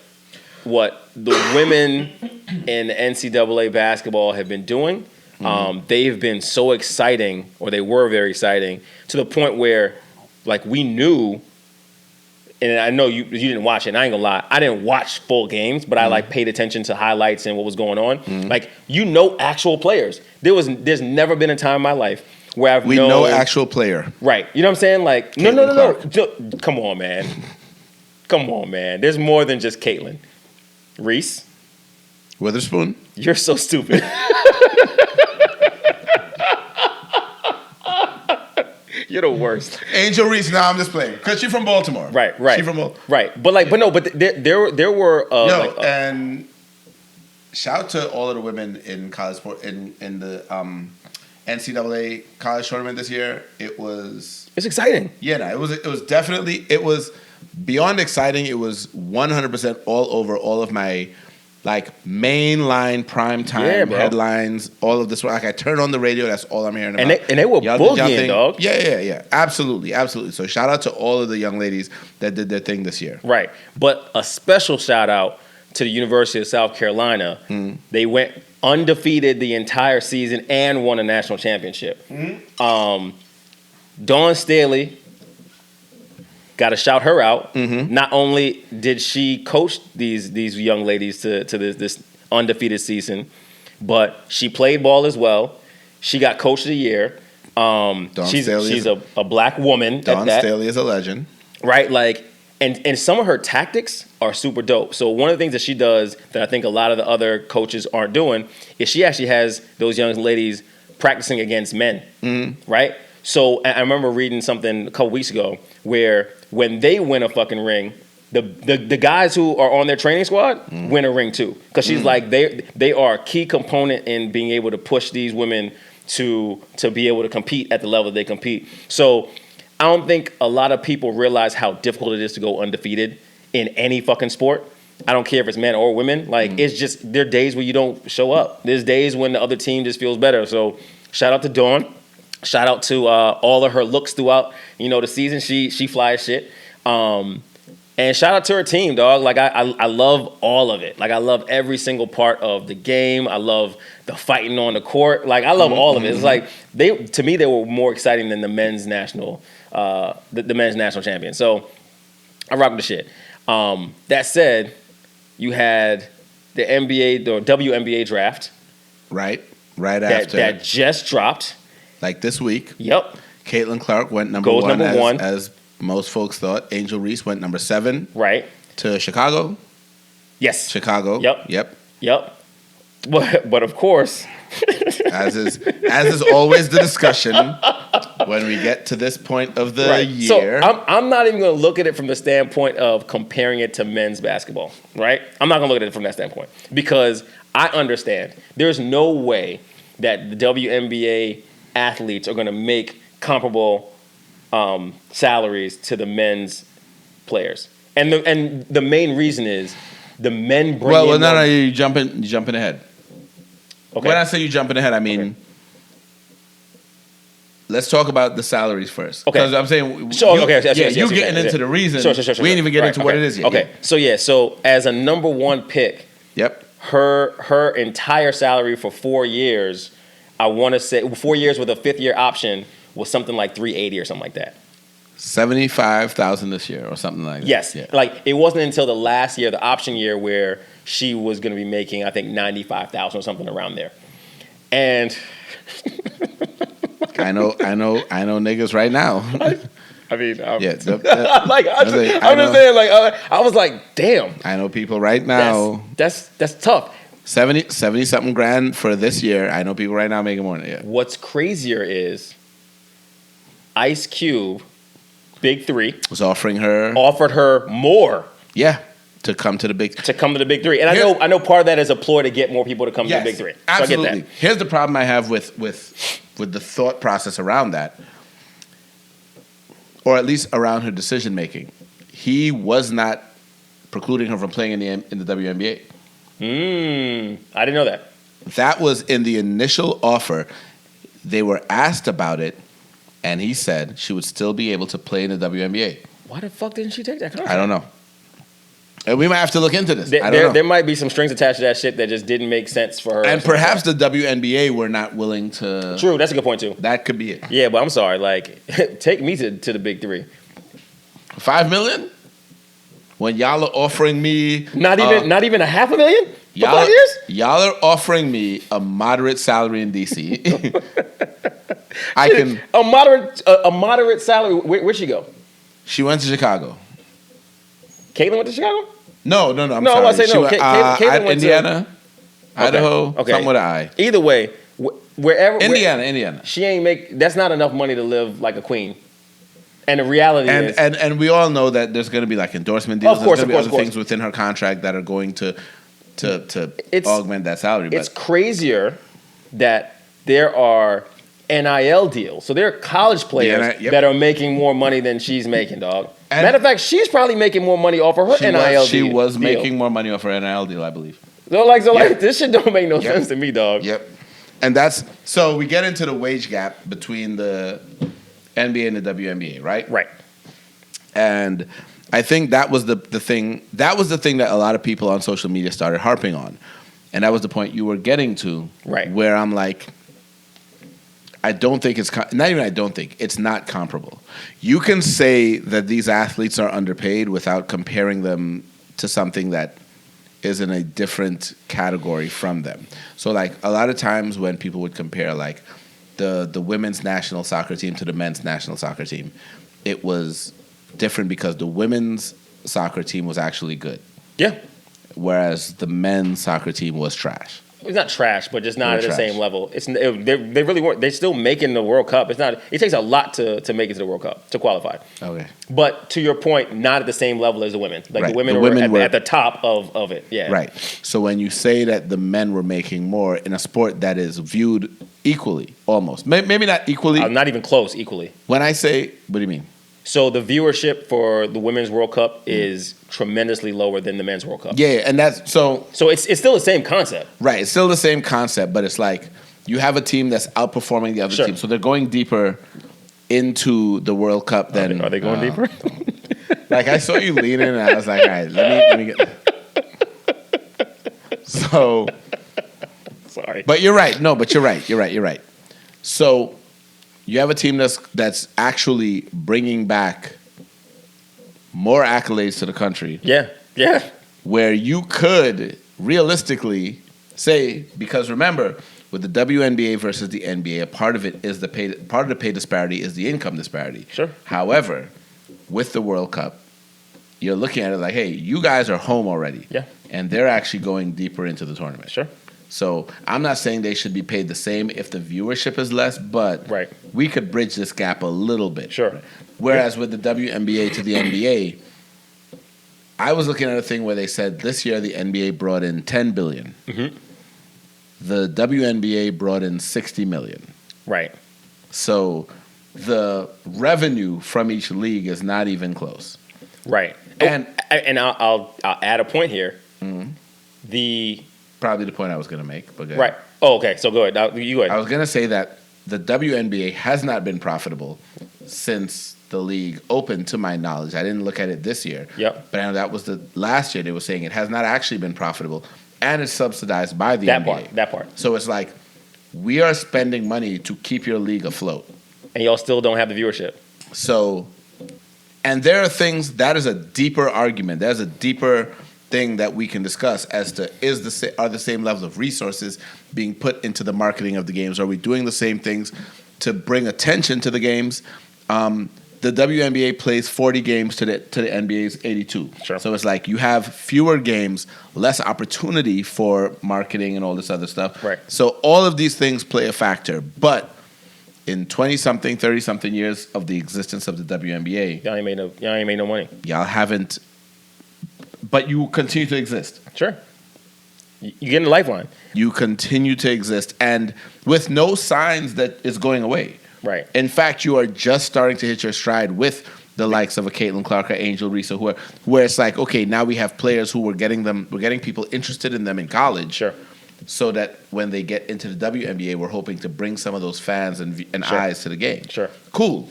the women in NCAA basketball have been doing. They've been so exciting, or they were very exciting, to the point where, like, we knew. And I know you didn't watch it, and I ain't gonna lie, I didn't watch full games, but I like paid attention to highlights and what was going on. Like, actual players. There's never been a time in my life where we know actual player. Right. You know what I'm saying? Like, no. Come on, man. There's more than just Caitlin. Reese Witherspoon. You're so stupid. You're the worst. Angel Reese. No, I'm just playing because she's from Baltimore. Right. She's from Baltimore. Right. But there were. And shout out to all of the women in college sport in the NCAA college tournament this year. It's exciting. Yeah, no, it was definitely beyond exciting. It was 100% all over all of my like mainline primetime headlines, all of this. Like I turn on the radio, that's all I'm hearing about. And they were boogieing, dog. Yeah. Absolutely. So shout out to all of the young ladies that did their thing this year. Right. But a special shout out to the University of South Carolina. They went undefeated the entire season and won a national championship. Dawn Staley, got to shout her out. Not only did she coach these young ladies to this undefeated season, but she played ball as well. She got Coach of the Year. She's a black woman. Dawn Staley is a legend. Right? Like, and some of her tactics are super dope. So one of the things that she does that I think a lot of the other coaches aren't doing is she actually has those young ladies practicing against men. Right? So I remember reading something a couple weeks ago where when they win a fucking ring, the guys who are on their training squad win a ring too. Because she's like, they are a key component in being able to push these women to be able to compete at the level they compete. So I don't think a lot of people realize how difficult it is to go undefeated in any fucking sport. I don't care if it's men or women. Like, it's just, there are days where you don't show up. There's days when the other team just feels better. So shout out to Dawn. Shout out to all of her looks throughout, the season. She fly as shit. And shout out to her team, dog. Like, I love all of it. Like, I love every single part of the game. I love the fighting on the court. Like, I love all of it. It's like, to me, they were more exciting than the men's national, the men's national champion. So I rock with the shit. That said, you had the NBA, the WNBA draft. Right after. That just dropped. Like this week. Yep. Caitlin Clark went number one. As most folks thought. Angel Reese went number 7. Right. To Chicago. Yes. Chicago. Yep. But of course. as is always the discussion when we get to this point of the year. So I'm not even going to look at it from the standpoint of comparing it to men's basketball, right? I'm not going to look at it from that standpoint because I understand there's no way that the WNBA athletes are going to make comparable salaries to the men's players, and the main reason is the men bring. Well, no, you're jumping ahead. Okay. When I say you jumping ahead, I mean let's talk about the salaries first. Okay, because I'm saying you getting into the reason. Sure. We ain't even get into what it is yet. Okay, so as a number 1 pick, her entire salary for 4 years. I want to say 4 years with a 5th year option was something like $380 or something like that. $75,000 this year or something like that. Yes. Yeah. Like, it wasn't until the last year, the option year, where she was going to be making, I think, $95,000 or something around there. And I know niggas right now. I mean, yeah, I'm just saying, like, I was like, damn. I know people right now. That's tough. 70 something grand for this year. I know people right now making more than that. What's crazier is Ice Cube, Big Three, offered her more. Yeah, to come to the Big Three. And I know part of that is a ploy to get more people to come to the Big Three. So absolutely. I get that. Here's the problem I have with the thought process around that, or at least around her decision making. He was not precluding her from playing in the WNBA. I didn't know that. That was in the initial offer. They were asked about it, and he said she would still be able to play in the WNBA. Why the fuck didn't she take that contract? I don't know. And we might have to look into this. I don't know. There might be some strings attached to that shit that just didn't make sense for her. And perhaps the WNBA were not willing to. True, that's a good point too. That could be it. Yeah, but I'm sorry. Like, take me to the Big Three. $5 million? When y'all are offering me not even $500,000 for 5 years? Y'all are offering me a moderate salary in DC. I can a moderate salary. Where'd she go? She went to Chicago. Caitlin went to Chicago? No. I'm sorry. I was saying no. Caitlin went Indiana, Idaho, something with an I. Either way, wherever. Indiana. She ain't make. That's not enough money to live like a queen. And the reality is, and we all know that there's going to be like endorsement deals. Of course, there's going to be other things within her contract that are going to augment that salary. It's crazier that there are NIL deals. So there are college players that are making more money than she's making, dog. And matter of fact, she's probably making more money off of her NIL deal. She was making more money off her NIL deal, I believe. So this shit don't make no sense to me, dog. Yep. And so we get into the wage gap between the NBA and the WNBA, right? Right. And I think that was the thing. That was the thing that a lot of people on social media started harping on, and that was the point you were getting to. Right. Where I'm like, I don't think it's not even. I don't think it's not comparable. You can say that these athletes are underpaid without comparing them to something that is in a different category from them. So, like, a lot of times when people would compare, like, the women's national soccer team to the men's national soccer team, it was different because the women's soccer team was actually good. Yeah. Whereas the men's soccer team was trash. It's not trash, but just not at the same level. They really weren't. They're still making the World Cup. It's not. It takes a lot to make it to the World Cup to qualify. Okay. But to your point, not at the same level as the women. Like the women were at the top of it. Yeah. Right. So when you say that the men were making more in a sport that is viewed equally, almost maybe not equally, not even close, equally. When I say, what do you mean? So the viewership for the Women's World Cup is tremendously lower than the Men's World Cup. Yeah, and that's so. So it's still the same concept. Right, it's still the same concept, but it's like you have a team that's outperforming the other team, so they're going deeper into the World Cup than. Are they going deeper? Like I saw you leaning, and I was like, all right, let me get. So. Sorry. But you're right. No, but you're right. So. You have a team that's actually bringing back more accolades to the country. Yeah. Where you could realistically say, because remember, with the WNBA versus the NBA, a part of it is part of the pay disparity is the income disparity. Sure. However, with the World Cup, you're looking at it like, hey, you guys are home already. Yeah. And they're actually going deeper into the tournament. Sure. So I'm not saying they should be paid the same if the viewership is less, but we could bridge this gap a little bit. Sure. Whereas with the WNBA to the NBA, I was looking at a thing where they said this year the NBA brought in $10 billion. Mm-hmm. The WNBA brought in $60 million. Right. So the revenue from each league is not even close. Right. And I'll add a point here. Mm-hmm. Probably the point I was going to make. But right. Oh, okay. So go ahead. Now, you go ahead. I was going to say that the WNBA has not been profitable since the league opened, to my knowledge. I didn't look at it this year. Yep. But I know that was the last year they were saying it has not actually been profitable, and it's subsidized by the NBA. That part. So it's like, we are spending money to keep your league afloat. And y'all still don't have the viewership. So And there are things that is a deeper argument. There's a deeper thing that we can discuss as to are the same levels of resources being put into the marketing of the games? Are we doing the same things to bring attention to the games? The WNBA plays 40 games to the NBA's 82. Sure. So it's like you have fewer games, less opportunity for marketing and all this other stuff. Right. So all of these things play a factor. But in 20-something, 30-something years of the existence of the WNBA, y'all ain't made no money. Y'all haven't. But you continue to exist. Sure. You get in the lifeline. You continue to exist, and with no signs that it's going away. Right. In fact, you are just starting to hit your stride with the likes of a Caitlin Clark or Angel Reese, where it's like, okay, now we have players who we're getting people interested in them in college. Sure. So that when they get into the WNBA, we're hoping to bring some of those fans and eyes to the game. Sure. Cool.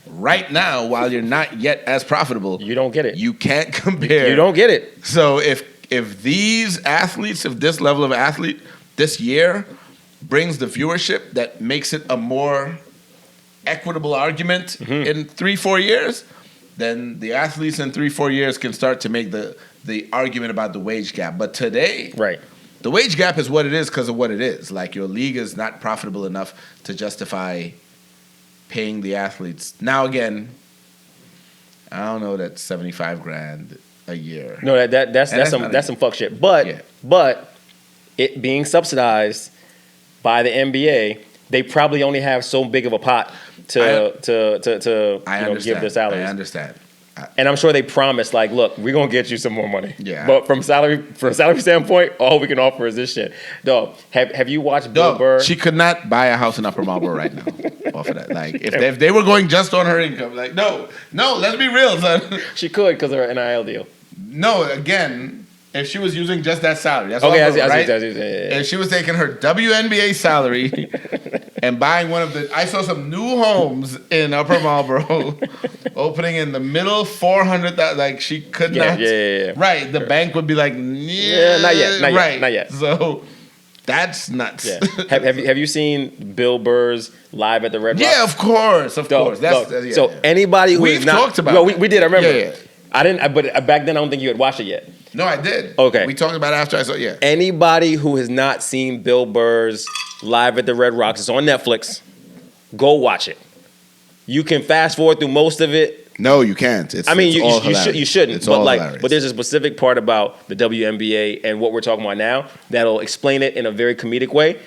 Right now, while you're not yet as profitable, you don't get it. You can't compare. You don't get it. So if these athletes, if this level of athlete this year brings the viewership that makes it a more equitable argument in 3-4 years, then the athletes in 3-4 years can start to make the argument about the wage gap. But today, right, the wage gap is what it is because of what it is. Like, your league is not profitable enough to justify paying the athletes. Now, again, I don't know that $75,000 a year. No, that's some fuck shit. But it being subsidized by the NBA, they probably only have so big of a pot to give their salaries. I understand. And I'm sure they promised, like, look, we're gonna get you some more money. Yeah. But from a salary standpoint, all we can offer is this shit. Dog, have you watched Bill Burr? She could not buy a house in Upper Marlboro right now off of that. Like, if they were going just on her income, like, no, let's be real, son. She could because of her NIL deal. No, again, if she was using just that salary, that's okay. right. If she was taking her WNBA salary and buying I saw some new homes in Upper Marlboro, opening in the middle 400,000. Like, she could not. Yeah. Right, the bank would be like, not yet. So that's nuts. Yeah. Have you seen Bill Burr's live at the Red Rock? Yeah, of course. So anybody who we've talked about, we did. I remember. Yeah. I didn't, but back then I don't think you had watched it yet. No, I did. Okay. We talked about it after I saw it, yeah. Anybody who has not seen Bill Burr's live at the Red Rocks, it's on Netflix. Go watch it. You can fast forward through most of it. No, you can't. You shouldn't. It's all hilarious. But there's a specific part about the WNBA and what we're talking about now that'll explain it in a very comedic way.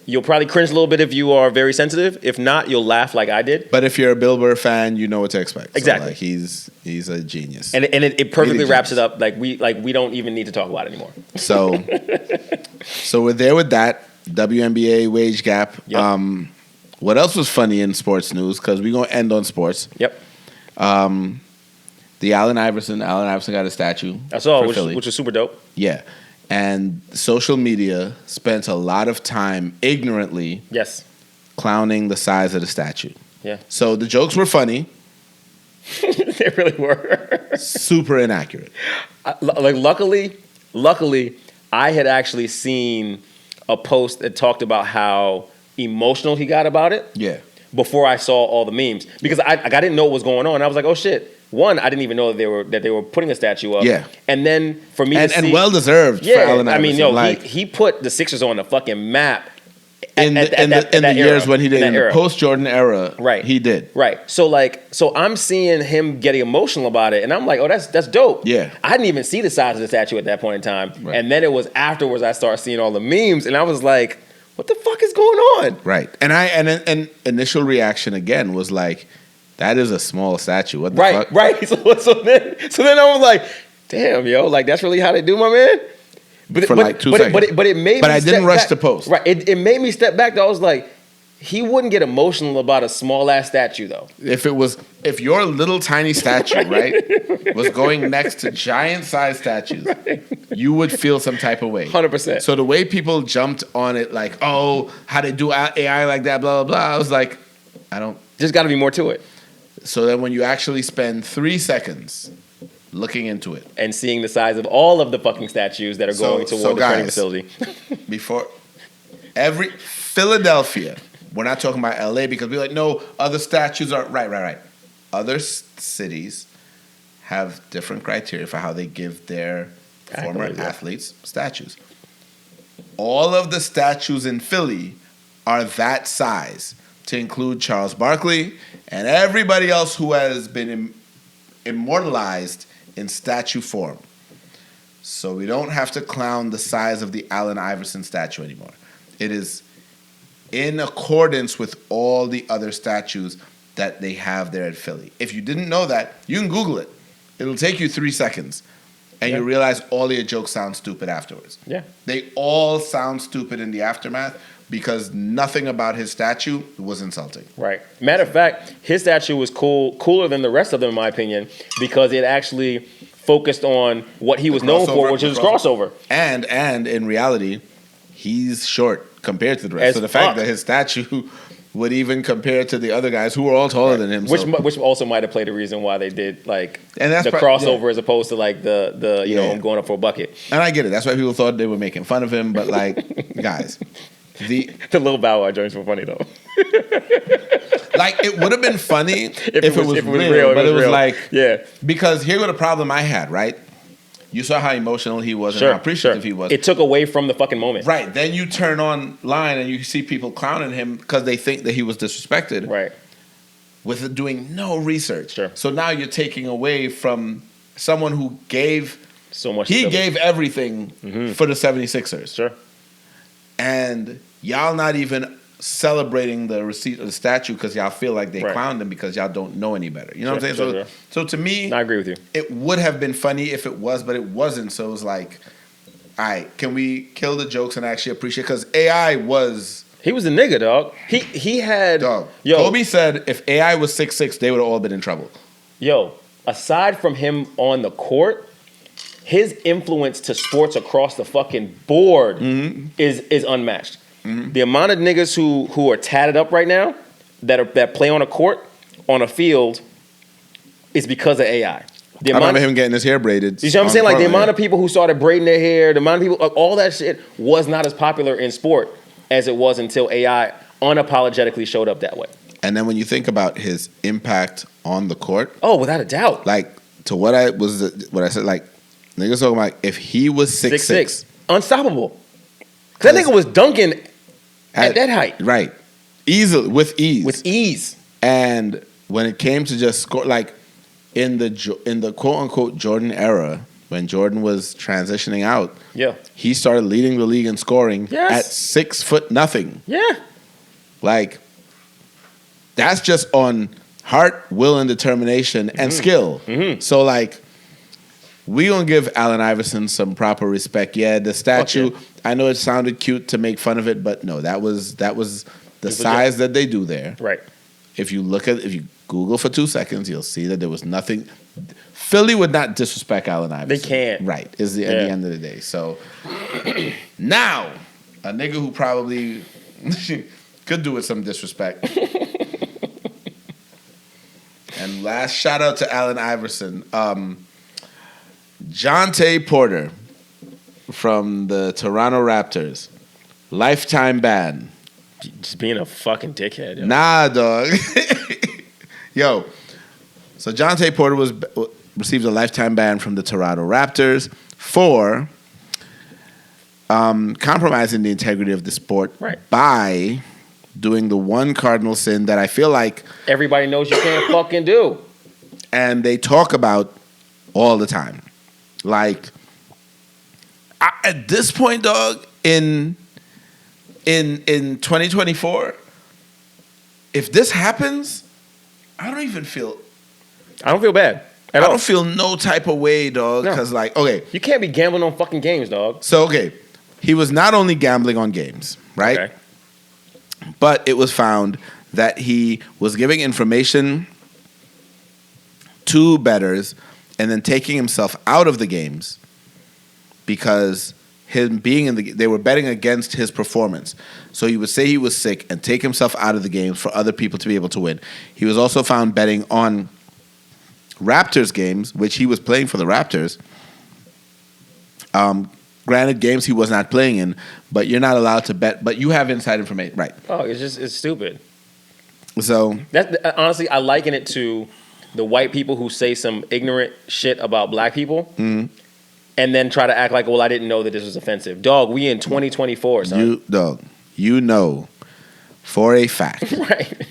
You'll probably cringe a little bit if you are very sensitive. If not, you'll laugh like I did. But if you're a Bill Burr fan, you know what to expect. Exactly. So, like, he's a genius. And it perfectly really wraps it up. Like we don't even need to talk about it anymore. So we're there with that WNBA wage gap. Yep. What else was funny in sports news? Because we're gonna end on sports. Yep. The Allen Iverson got a statue. I saw, which is super dope. Yeah. And social media spent a lot of time ignorantly clowning the size of the statue. Yeah. So the jokes were funny. They really were. Super inaccurate. Luckily, I had actually seen a post that talked about how emotional he got about it. Yeah. Before I saw all the memes, because I didn't know what was going on. I was like, oh shit. One, I didn't even know that they were putting a statue up. Yeah. And then for me to see, and well deserved for Allen Iverson. I mean, he put the Sixers on the fucking map in the years when he did in the post Jordan era. Right. He did. Right. So I'm seeing him getting emotional about it, and I'm like, oh, that's dope. Yeah. I didn't even see the size of the statue at that point in time, right. And then it was afterwards I started seeing all the memes, and I was like, what the fuck is going on? Right. And initial reaction again was like, that is a small statue. What the fuck? Right. So then I was like, damn, yo, like that's really how they do, my man. But, for like 2 seconds. But it made me. But I didn't rush to post. Right. It made me step back. Though. I was like, he wouldn't get emotional about a small ass statue though. If your little tiny statue, right, was going next to giant size statues, right, you would feel some type of way. 100%. So the way people jumped on it, like, oh, how they do AI like that, blah blah blah. I was like, There's got to be more to it. So then when you actually spend 3 seconds looking into it. And seeing the size of all of the fucking statues that are going toward the training facility. Before Philadelphia, we're not talking about LA because we're like, no, other statues are, right. other cities have different criteria for how they give their former athletes statues. All of the statues in Philly are that size, to include Charles Barkley and everybody else who has been immortalized in statue form. So we don't have to clown the size of the Allen Iverson statue anymore. It is in accordance with all the other statues that they have there at Philly. If you didn't know that, you can Google it. It'll take you 3 seconds. And you realize all your jokes sound stupid afterwards. Yeah. They all sound stupid in the aftermath because nothing about his statue was insulting. Right. Matter of fact, his statue was cooler than the rest of them, in my opinion, because it actually focused on what he was known for, which is crossover. And in reality, he's short compared to the rest. So the fact that his statue would even compare to the other guys who were all taller than him. Which also might have played a reason why they did like the crossover as opposed to like the you know, I'm going up for a bucket. And I get it. That's why people thought they were making fun of him. But like, guys, the little Bow Wow joints were funny though. Like, it would have been funny if it was real. But it was like, because here's what the problem I had, right? You saw how emotional he was and how appreciative he was. It took away from the fucking moment. Right. Then you turn online and you see people clowning him because they think that he was disrespected. Right. With doing no research. Sure. So now you're taking away from someone who gave so much. He gave everything for the 76ers. Sure. And y'all not even celebrating the receipt of the statue because y'all feel like they clowned him because y'all don't know any better. You know what I'm saying? So to me, I agree with you. It would have been funny if it was, but it wasn't. So it was like, all right, can we kill the jokes and actually appreciate? Because AI was... He was a nigga, dog. He had... Dog. Kobe said if AI was 6'6", they would have all been in trouble. Yo, aside from him on the court, his influence to sports across the fucking board is unmatched. The amount of niggas who are tatted up right now that play on a court, on a field, is because of AI. I remember him getting his hair braided. You see what I'm saying? Like the amount of people who started braiding their hair, the amount of people, all that shit was not as popular in sport as it was until AI unapologetically showed up that way. And then when you think about his impact on the court, oh, without a doubt, like to what I said, like niggas talking about if he was 6'6", unstoppable. That nigga was dunking at that height. Right. Easily, with ease. With ease. And when it came to just score, like in the quote-unquote Jordan era, when Jordan was transitioning out, he started leading the league in scoring at 6'0". Yeah. Like, that's just on heart, will, and determination and skill. So, like, we gonna give Allen Iverson some proper respect. Yeah, the statue, I know it sounded cute to make fun of it, but no, that was the size that they do there. Right. If you Google for 2 seconds, you'll see that there was nothing. Philly would not disrespect Allen Iverson. They can't. Right. At the end of the day. So now, a nigga who probably could do with some disrespect. And last shout out to Allen Iverson. Jontay Porter from the Toronto Raptors. Lifetime ban. Just being a fucking dickhead. Yo. Nah, dog. Yo. So Jontay Porter received a lifetime ban from the Toronto Raptors for compromising the integrity of the sport by doing the one cardinal sin that I feel like everybody knows you can't fucking do. And they talk about all the time. Like, at this point, dog, in 2024, if this happens, I don't feel bad. I don't feel no type of way, dog. Because, like, okay. You can't be gambling on fucking games, dog. So, okay. He was not only gambling on games, right? Okay. But it was found that he was giving information to bettors and then taking himself out of the games because him being they were betting against his performance. So he would say he was sick and take himself out of the games for other people to be able to win. He was also found betting on Raptors games, which he was playing for the Raptors. Granted, games he was not playing in, but you're not allowed to bet. But you have inside information, right? Oh, it's stupid. So honestly, I liken it to the white people who say some ignorant shit about black people, and then try to act like, well, I didn't know that this was offensive. Dog, we in 2024, son. You know, for a fact, right?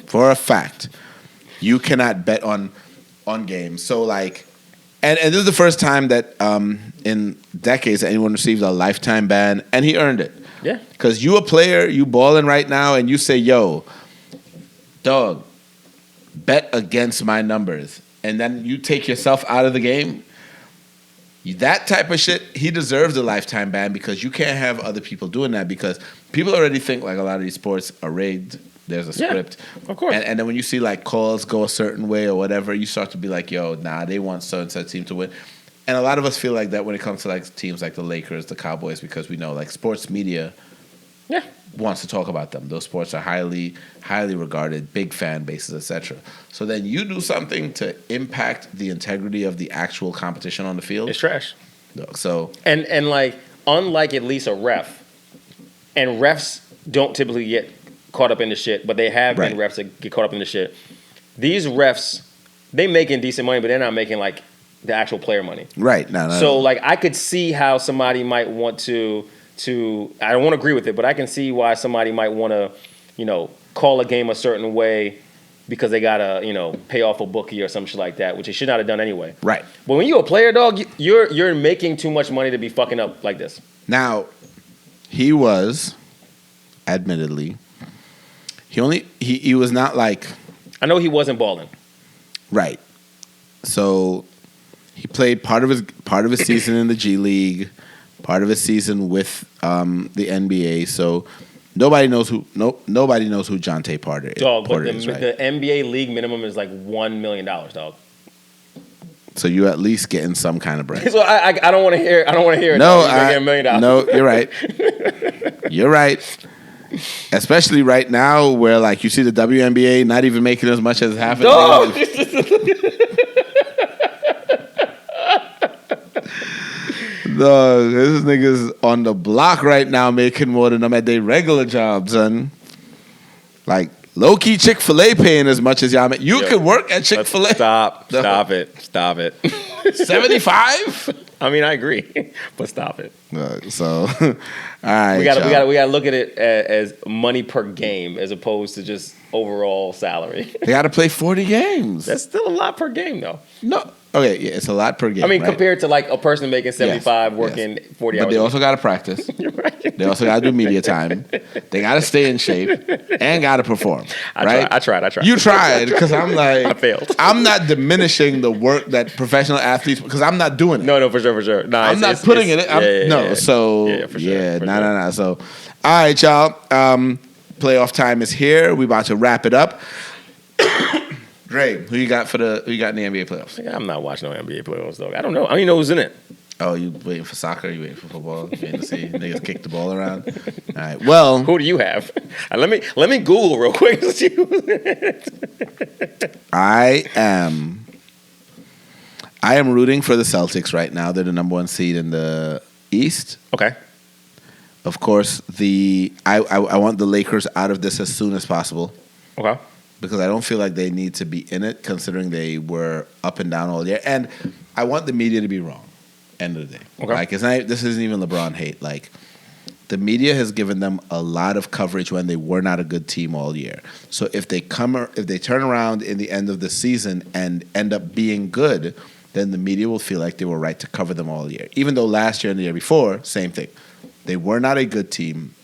For a fact, you cannot bet on games. So like, and this is the first time that in decades that anyone received a lifetime ban, and he earned it. Yeah. Because you a player, you balling right now, and you say, yo, dog, bet against my numbers, and then you take yourself out of the game. That type of shit, he deserves a lifetime ban because you can't have other people doing that because people already think like a lot of these sports are rigged. There's a script. Of course. And then when you see like calls go a certain way or whatever, you start to be like, yo, nah, they want so-and-so team to win. And a lot of us feel like that when it comes to like teams like the Lakers, the Cowboys, because we know like sports media wants to talk about them. Those sports are highly, highly regarded, big fan bases, etc. So then you do something to impact the integrity of the actual competition on the field. It's trash. So and like unlike at least a ref, and refs don't typically get caught up in the shit, but they have been refs that get caught up in the shit. These refs, they making decent money, but they're not making like the actual player money. Right. No. So like I could see how somebody might want to I don't want to agree with it, but I can see why somebody might want to, call a game a certain way because they gotta, pay off a bookie or some shit like that, which they should not have done anyway. Right. But when you're a player, dog, you're making too much money to be fucking up like this. Now, he was, admittedly, he was not like. I know he wasn't balling. Right. So he played part of his season in the G League. Part of his season with the NBA, so nobody knows who Jontay Porter is. Dog, but is, right? the NBA league minimum is like $1 million, dog. So you at least getting some kind of bread. So I don't want to hear. I don't want to hear. No, get $1 million. No, you're right. You're right. Especially right now, where like you see the WNBA not even making as much as half. Dog. Dog, this nigga's on the block right now making more than them at their regular jobs, and like low key Chick-fil-A paying as much as y'all make. You could work at Chick-fil-A. Stop it. 75? I mean, I agree, but stop it. So, all right, we gotta look at it as money per game as opposed to just overall salary. They gotta play 40 games. That's still a lot per game, though. No. Okay, yeah, it's a lot per game. I mean, compared to like a person making 75 working 40 hours. But they also got to practice. You're right. They also got to do media time. They got to stay in shape and got to perform. I tried. You tried because I'm like, I failed. I'm not diminishing the work that professional athletes because I'm not doing it. No, for sure. No, I'm not putting it in. No, so for sure. No. So, all right, y'all. Playoff time is here. We about to wrap it up. Dre, who you got in the NBA playoffs? I'm not watching no NBA playoffs, though. I don't know. I don't even know who's in it. Oh, you waiting for soccer? You waiting for football? You waiting to see niggas kick the ball around? All right. Well, who do you have? Let me Google real quick. I am rooting for the Celtics right now. They're the number 1 seed in the East. Okay. Of course, I want the Lakers out of this as soon as possible. Okay. Because I don't feel like they need to be in it, considering they were up and down all year. And I want the media to be wrong. End of the day. Okay. Like this isn't even LeBron hate. Like the media has given them a lot of coverage when they were not a good team all year. So if they turn around in the end of the season and end up being good, then the media will feel like they were right to cover them all year. Even though last year and the year before, same thing. They were not a good team.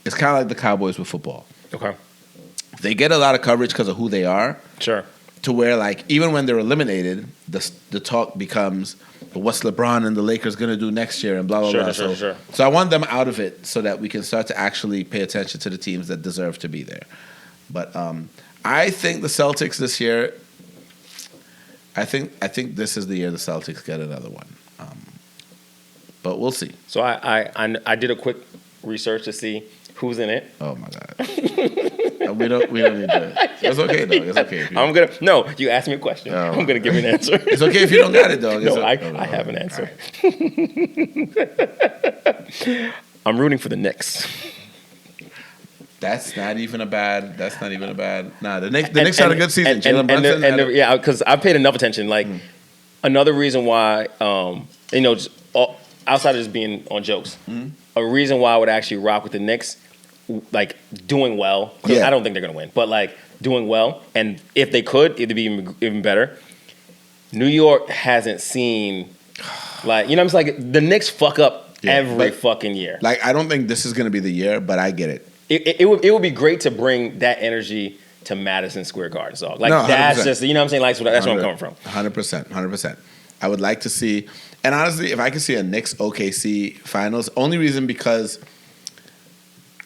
It's kind of like the Cowboys with football. Okay. They get a lot of coverage because of who they are. Sure. To where, like, even when they're eliminated, the talk becomes, what's LeBron and the Lakers going to do next year and blah, blah, blah. Sure. So I want them out of it so that we can start to actually pay attention to the teams that deserve to be there. But I think the Celtics this year, I think this is the year the Celtics get another one. But we'll see. So I did a quick research to see who's in it. Oh, my God. We don't need to. It's okay, dog. It's okay. No, you asked me a question. Oh. I'm gonna give you an answer. It's okay if you don't got it, dog. I have an answer. Right. I'm rooting for the Knicks. That's not even a bad. Nah, the Knicks had a good season. Jalen Brunson. Yeah, because I paid enough attention. Like another reason why, just outside of just being on jokes, a reason why I would actually rock with the Knicks, like doing well. Yeah. I don't think they're gonna win, but like doing well, and if they could, it'd be even better. New York hasn't seen, like, I'm just like the Knicks fuck up every fucking year. Like, I don't think this is gonna be the year, but I get it. It would be great to bring that energy to Madison Square Garden. So like that's just what I'm saying. Like that's where I'm coming from. 100%. I would like to see, and honestly, if I could see a Knicks OKC finals, only reason because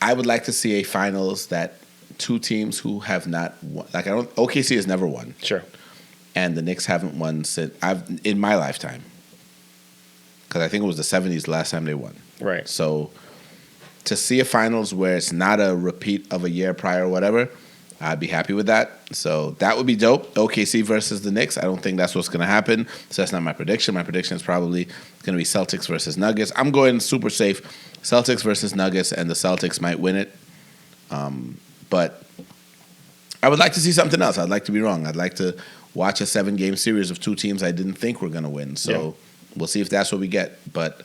I would like to see a finals that two teams who have not won. Like OKC has never won. Sure. And the Knicks haven't won in my lifetime. Because I think it was the 70s the last time they won. Right. So to see a finals where it's not a repeat of a year prior or whatever, I'd be happy with that. So that would be dope. OKC versus the Knicks. I don't think that's what's going to happen. So that's not my prediction. My prediction is probably going to be Celtics versus Nuggets. I'm going super safe. Celtics versus Nuggets, and the Celtics might win it. But I would like to see something else. I'd like to be wrong. I'd like to watch a 7-game series of two teams I didn't think were going to win. So we'll see if that's what we get. But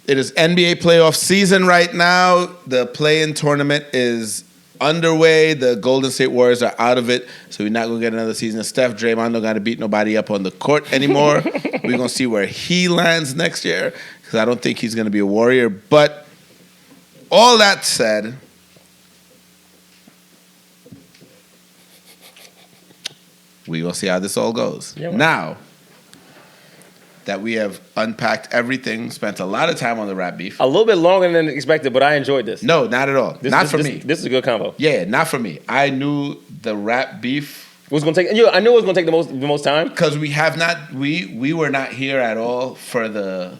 it is NBA playoff season right now. The play-in tournament is underway. The Golden State Warriors are out of it, so we're not going to get another season. Steph Draymond don't got to beat nobody up on the court anymore. We're going to see where he lands next year because I don't think he's going to be a Warrior. But all that said, we're going to see how this all goes. Yeah, well. Now that we have unpacked everything, spent a lot of time on the rap beef. A little bit longer than expected, but I enjoyed this. No, not at all. Not for me. This is a good combo. Yeah, not for me. I knew the rap beef was going to take. I knew it was going to take the most time because we have not. We were not here at all for the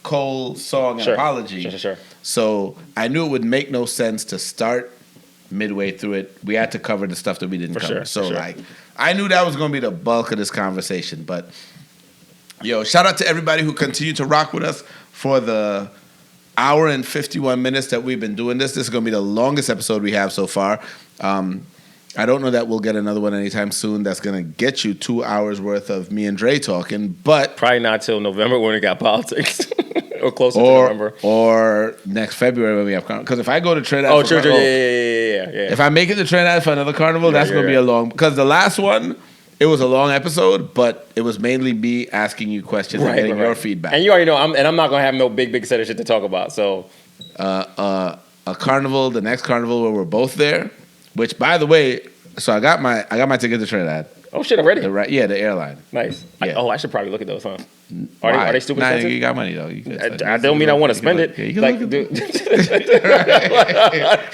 Cole song and apology. Sure. So I knew it would make no sense to start midway through it. We had to cover the stuff that we didn't cover. Like, I knew that was going to be the bulk of this conversation, but. Yo, shout out to everybody who continued to rock with us for the hour and 51 minutes that we've been doing this. This is going to be the longest episode we have so far. I don't know that we'll get another one anytime soon that's going to get you 2 hours worth of me and Dre talking, but... Probably not till November when we got politics. Or closer to November. Or next February when we have Carnival. Because if I go to Trinidad yeah. If I make it to Trinidad for another Carnival, that's going to be a long... Because the last one... It was a long episode, but it was mainly me asking you questions and getting your feedback. And you already know, I'm not going to have no big set of shit to talk about. So, a carnival, the next carnival where we're both there, which, by the way, so I got my ticket to Trinidad. Oh, shit, already? The airline. Nice. Yeah. I should probably look at those, huh? Are they stupid expensive? You got money, though. I don't mean I want to spend it. Yeah, you can look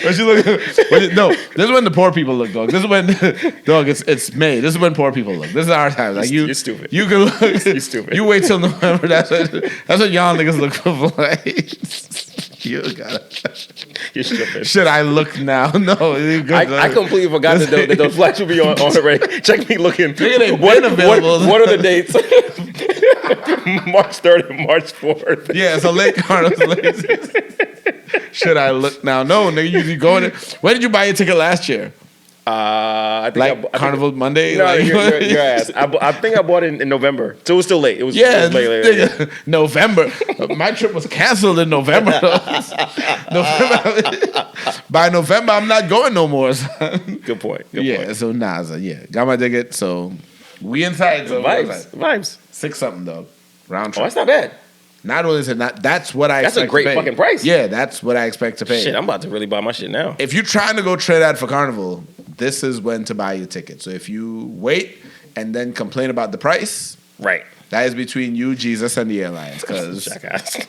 What you look No, this is when the poor people look, dog. This is when, dog, it's May. This is when poor people look. This is our time. Like you're stupid. You can look. You're stupid. You wait till November. That's what y'all niggas look for flights. You got You're stupid. Should I look now? No. I completely forgot that those flights would be on already. Check me looking. What are the dates? March 3rd and March 4th. Yeah, it's a late carnival. Should I look now? No, nigga, you usually go in it. When did you buy your ticket last year? I think Carnival Monday? No, your ass. I think I bought it in November. So it was still late. It was late. November. My trip was canceled in November. By November, I'm not going no more. Good point. So got my ticket. So we inside. So vibes. 6 something though. Round trip. Oh, that's not bad. Not only is it not, that's what I expect to pay. That's a great fucking price. Yeah, that's what I expect to pay. Shit, I'm about to really buy my shit now. If you're trying to go Trinidad for Carnival, this is when to buy your ticket. So if you wait and then complain about the price, right, that is between you, Jesus, and the airlines. Because jackass.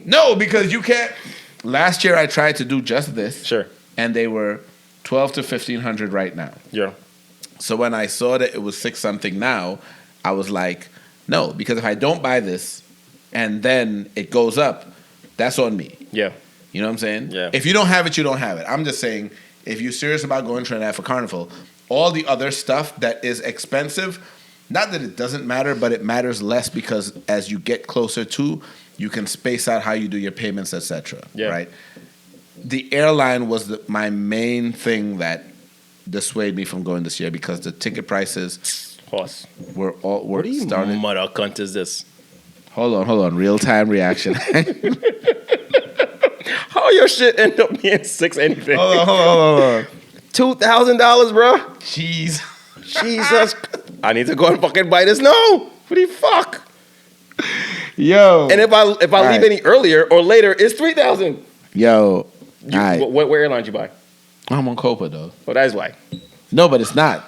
No, because you can't. Last year I tried to do just this. Sure. And they were $1,200 to $1,500 right now. Yeah. So when I saw that it was 6 something now, I was like, no, because if I don't buy this and then it goes up, that's on me. Yeah. You know what I'm saying? Yeah. If you don't have it, you don't have it. I'm just saying, if you're serious about going to Trinidad for Carnival, all the other stuff that is expensive, not that it doesn't matter, but it matters less because as you get closer to, you can space out how you do your payments, etc. Yeah. Right? the airline was my main thing that dissuaded me from going this year because the ticket prices were what are you started. Mother cunt is this? Hold on. Real time reaction. How your shit end up being $6 anything? Hold on. $2,000, bro. Jeez. Jesus. I need to go and fucking buy this. No. What the fuck? Yo. And if I leave any earlier or later, it's $3,000. Yo. What airlines you buy? I'm on Copa though. Oh, that is why. No, but it's not.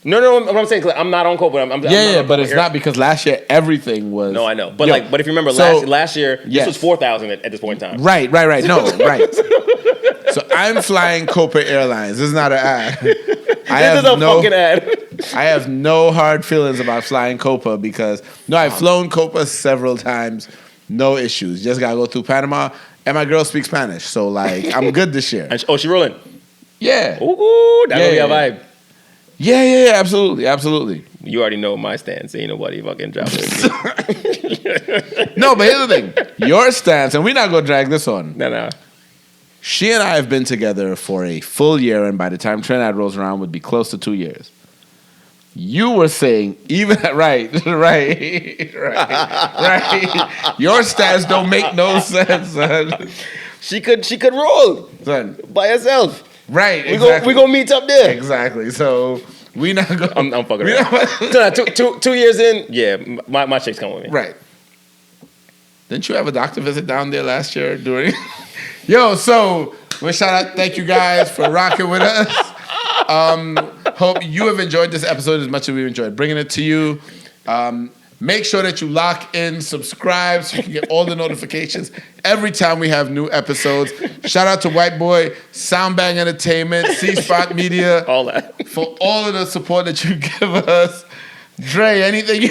No. I'm saying I'm not on Copa. I'm but it's not because last year everything was. No, I know. But but if you remember last year, this was $4,000 at this point in time. Right. No, right. So I'm flying Copa Airlines. This is not an ad. Fucking ad. I have no hard feelings about flying Copa because I've flown Copa several times, no issues. Just gotta go through Panama, and my girl speaks Spanish, so like I'm good this year. She rolling? Yeah. Ooh, that's gonna be a vibe. Yeah, absolutely. You already know my stance. Ain't nobody fucking dropping. No, but here's the thing: your stance, and we're not gonna drag this on. No. She and I have been together for a full year, and by the time Trinidad rolls around, would be close to 2 years. You were saying even right. Your stats don't make no sense, son. She could roll, son, by herself. Right, we gonna meet up there. Exactly. So we not going. I'm fucking around. 2 years in, yeah, my chick's coming with me. Right. Didn't you have a doctor visit down there last year during? Yo, so thank you guys for rocking with us. Hope you have enjoyed this episode as much as we enjoyed bringing it to you. Make sure that you lock in, subscribe so you can get all the notifications every time we have new episodes. Shout out to White Boy, Soundbang Entertainment, C-Spot Media. All that. For all of the support that you give us. Dre, anything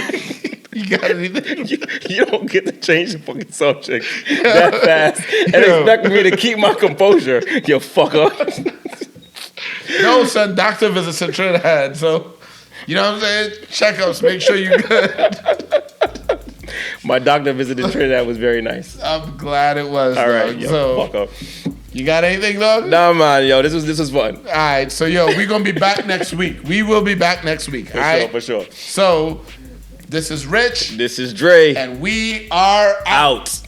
you got anything? You don't get to change the fucking subject that fast and expect me to keep my composure, you fucker. No, son, doctor visits in Trinidad, so you know what I'm saying? Checkups, make sure you're good. My doctor visit in Trinidad was very nice. I'm glad it was. All right, fuck up. You got anything, dog? Nah, man, this was fun. All right, so we're gonna be back next week. We will be back next week. For sure. So, this is Rich. This is Dre. And we are out.